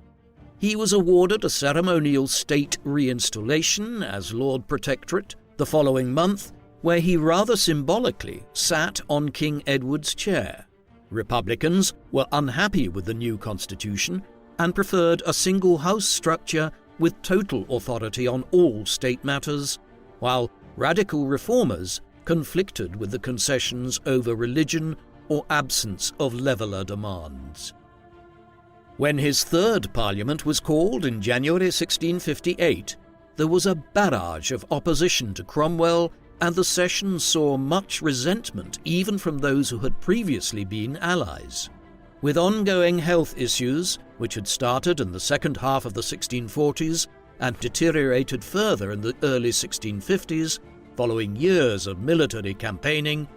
He was awarded a ceremonial state reinstallation as Lord Protectorate the following month, where he rather symbolically sat on King Edward's chair. Republicans were unhappy with the new constitution and preferred a single house structure with total authority on all state matters, while radical reformers conflicted with the concessions over religion or absence of leveller demands. When his third Parliament was called in January 1658, there was a barrage of opposition to Cromwell, and the session saw much resentment even from those who had previously been allies. With ongoing health issues, which had started in the second half of the 1640s and deteriorated further in the early 1650s, following years of military campaigning,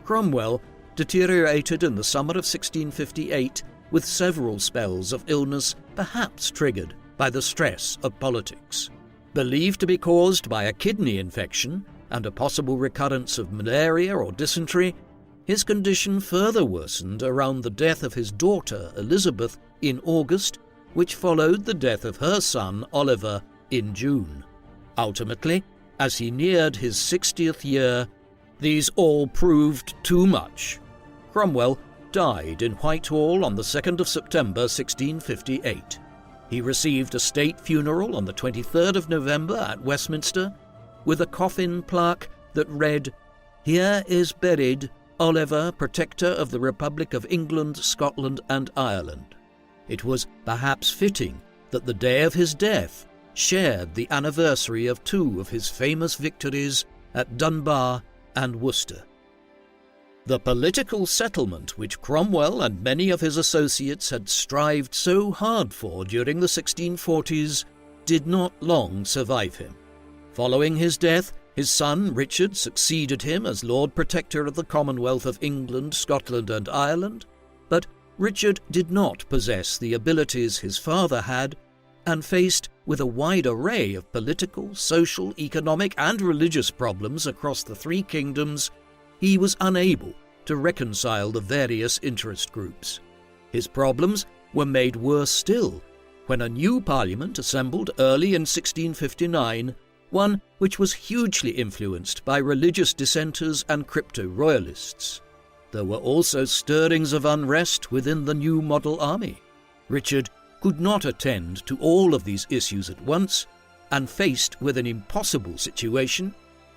Cromwell deteriorated in the summer of 1658 with several spells of illness perhaps triggered by the stress of politics. Believed to be caused by a kidney infection and a possible recurrence of malaria or dysentery, his condition further worsened around the death of his daughter Elizabeth in August, which followed the death of her son Oliver in June. Ultimately, as he neared his 60th year, these all proved too much. Cromwell died in Whitehall on the 2nd of September 1658. He received a state funeral on the 23rd of November at Westminster, with a coffin plaque that read, "Here is buried Oliver, Protector of the Republic of England, Scotland and Ireland." It was perhaps fitting that the day of his death shared the anniversary of two of his famous victories at Dunbar and Worcester. The political settlement which Cromwell and many of his associates had strived so hard for during the 1640s did not long survive him. Following his death, his son Richard succeeded him as Lord Protector of the Commonwealth of England, Scotland and Ireland, but Richard did not possess the abilities his father had, and faced with a wide array of political, social, economic and religious problems across the three kingdoms, he was unable to reconcile the various interest groups. His problems were made worse still when a new parliament assembled early in 1659, one which was hugely influenced by religious dissenters and crypto-royalists. There were also stirrings of unrest within the new model army. Richard could not attend to all of these issues at once, and faced with an impossible situation,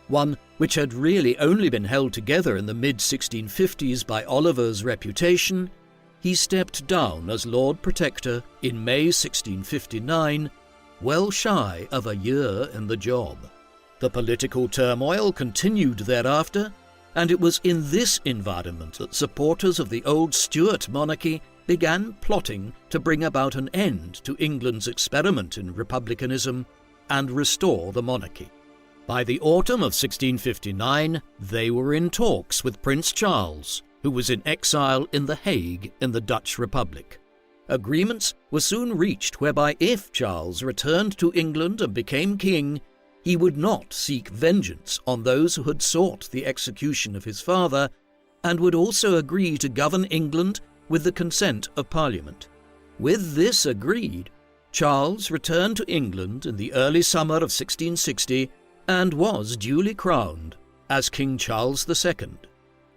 one which had really only been held together in the mid-1650s by Oliver's reputation, he stepped down as Lord Protector in May 1659, well shy of a year in the job. The political turmoil continued thereafter, and it was in this environment that supporters of the old Stuart monarchy began plotting to bring about an end to England's experiment in republicanism and restore the monarchy. By the autumn of 1659, they were in talks with Prince Charles, who was in exile in The Hague in the Dutch Republic. Agreements were soon reached whereby if Charles returned to England and became king, he would not seek vengeance on those who had sought the execution of his father, and would also agree to govern England with the consent of Parliament. With this agreed, Charles returned to England in the early summer of 1660 and was duly crowned as King Charles II.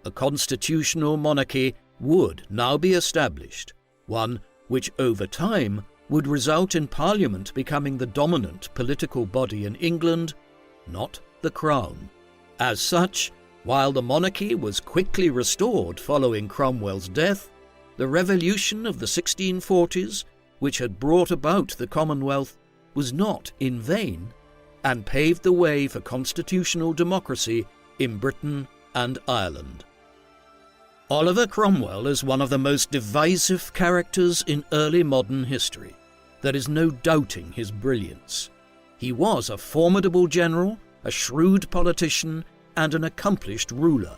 A constitutional monarchy would now be established, one which over time would result in Parliament becoming the dominant political body in England, not the Crown. As such, while the monarchy was quickly restored following Cromwell's death, the revolution of the 1640s, which had brought about the Commonwealth, was not in vain, and paved the way for constitutional democracy in Britain and Ireland. Oliver Cromwell is one of the most divisive characters in early modern history. There is no doubting his brilliance. He was a formidable general, a shrewd politician, and an accomplished ruler,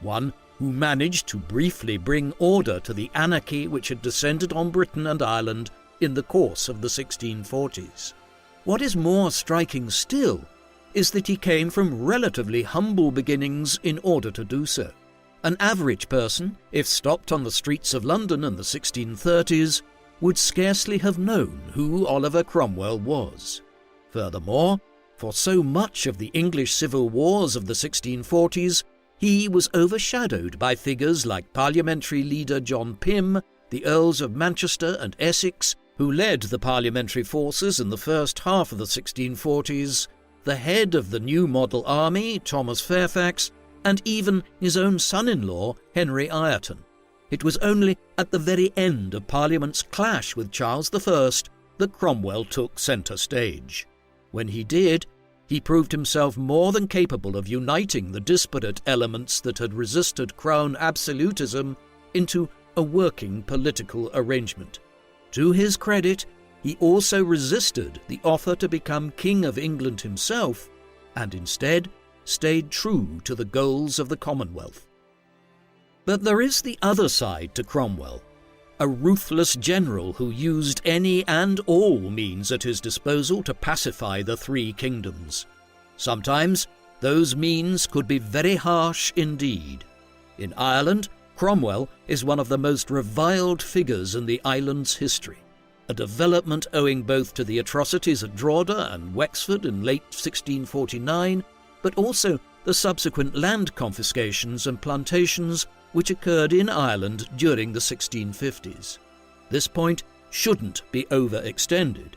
one who managed to briefly bring order to the anarchy which had descended on Britain and Ireland in the course of the 1640s. What is more striking still is that he came from relatively humble beginnings in order to do so. An average person, if stopped on the streets of London in the 1630s, would scarcely have known who Oliver Cromwell was. Furthermore, for so much of the English civil wars of the 1640s, he was overshadowed by figures like parliamentary leader John Pym, the Earls of Manchester and Essex, who led the parliamentary forces in the first half of the 1640s, the head of the new model army, Thomas Fairfax, and even his own son-in-law, Henry Ireton. It was only at the very end of Parliament's clash with Charles I that Cromwell took centre stage. When he did, he proved himself more than capable of uniting the disparate elements that had resisted Crown absolutism into a working political arrangement. To his credit, he also resisted the offer to become King of England himself, and instead stayed true to the goals of the Commonwealth. But there is the other side to Cromwell, a ruthless general who used any and all means at his disposal to pacify the three kingdoms. Sometimes those means could be very harsh indeed. In Ireland, Cromwell is one of the most reviled figures in the island's history, a development owing both to the atrocities at Drogheda and Wexford in late 1649, but also the subsequent land confiscations and plantations which occurred in Ireland during the 1650s. This point shouldn't be overextended.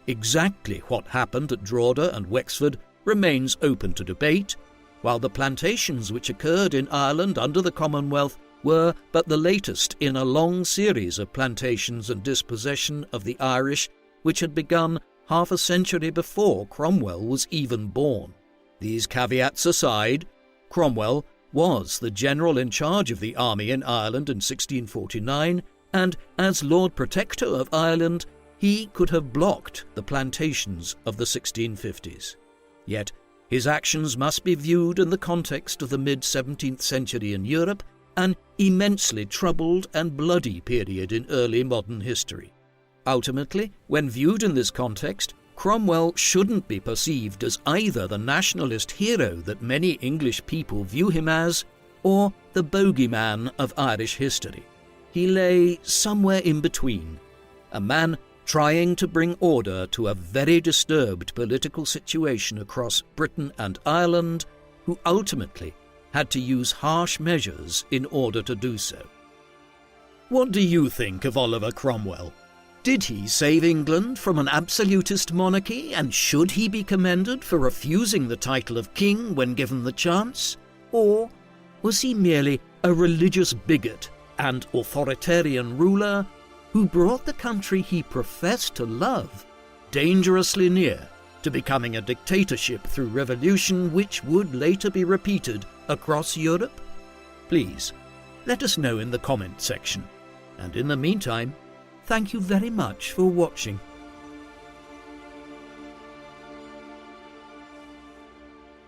Exactly what happened at Drogheda and Wexford remains open to debate, while the plantations which occurred in Ireland under the Commonwealth were but the latest in a long series of plantations and dispossession of the Irish which had begun half a century before Cromwell was even born. These caveats aside, Cromwell was the general in charge of the army in Ireland in 1649, and as Lord Protector of Ireland, he could have blocked the plantations of the 1650s. Yet his actions must be viewed in the context of the mid-17th century in Europe, an immensely troubled and bloody period in early modern history. Ultimately, when viewed in this context, Cromwell shouldn't be perceived as either the nationalist hero that many English people view him as, or the bogeyman of Irish history. He lay somewhere in between, a man trying to bring order to a very disturbed political situation across Britain and Ireland, who ultimately had to use harsh measures in order to do so. What do you think of Oliver Cromwell? Did he save England from an absolutist monarchy, and should he be commended for refusing the title of king when given the chance? Or was he merely a religious bigot and authoritarian ruler who brought the country he professed to love dangerously near to becoming a dictatorship through revolution which would later be repeated across Europe? Please, let us know in the comment section. And in the meantime, thank you very much for watching.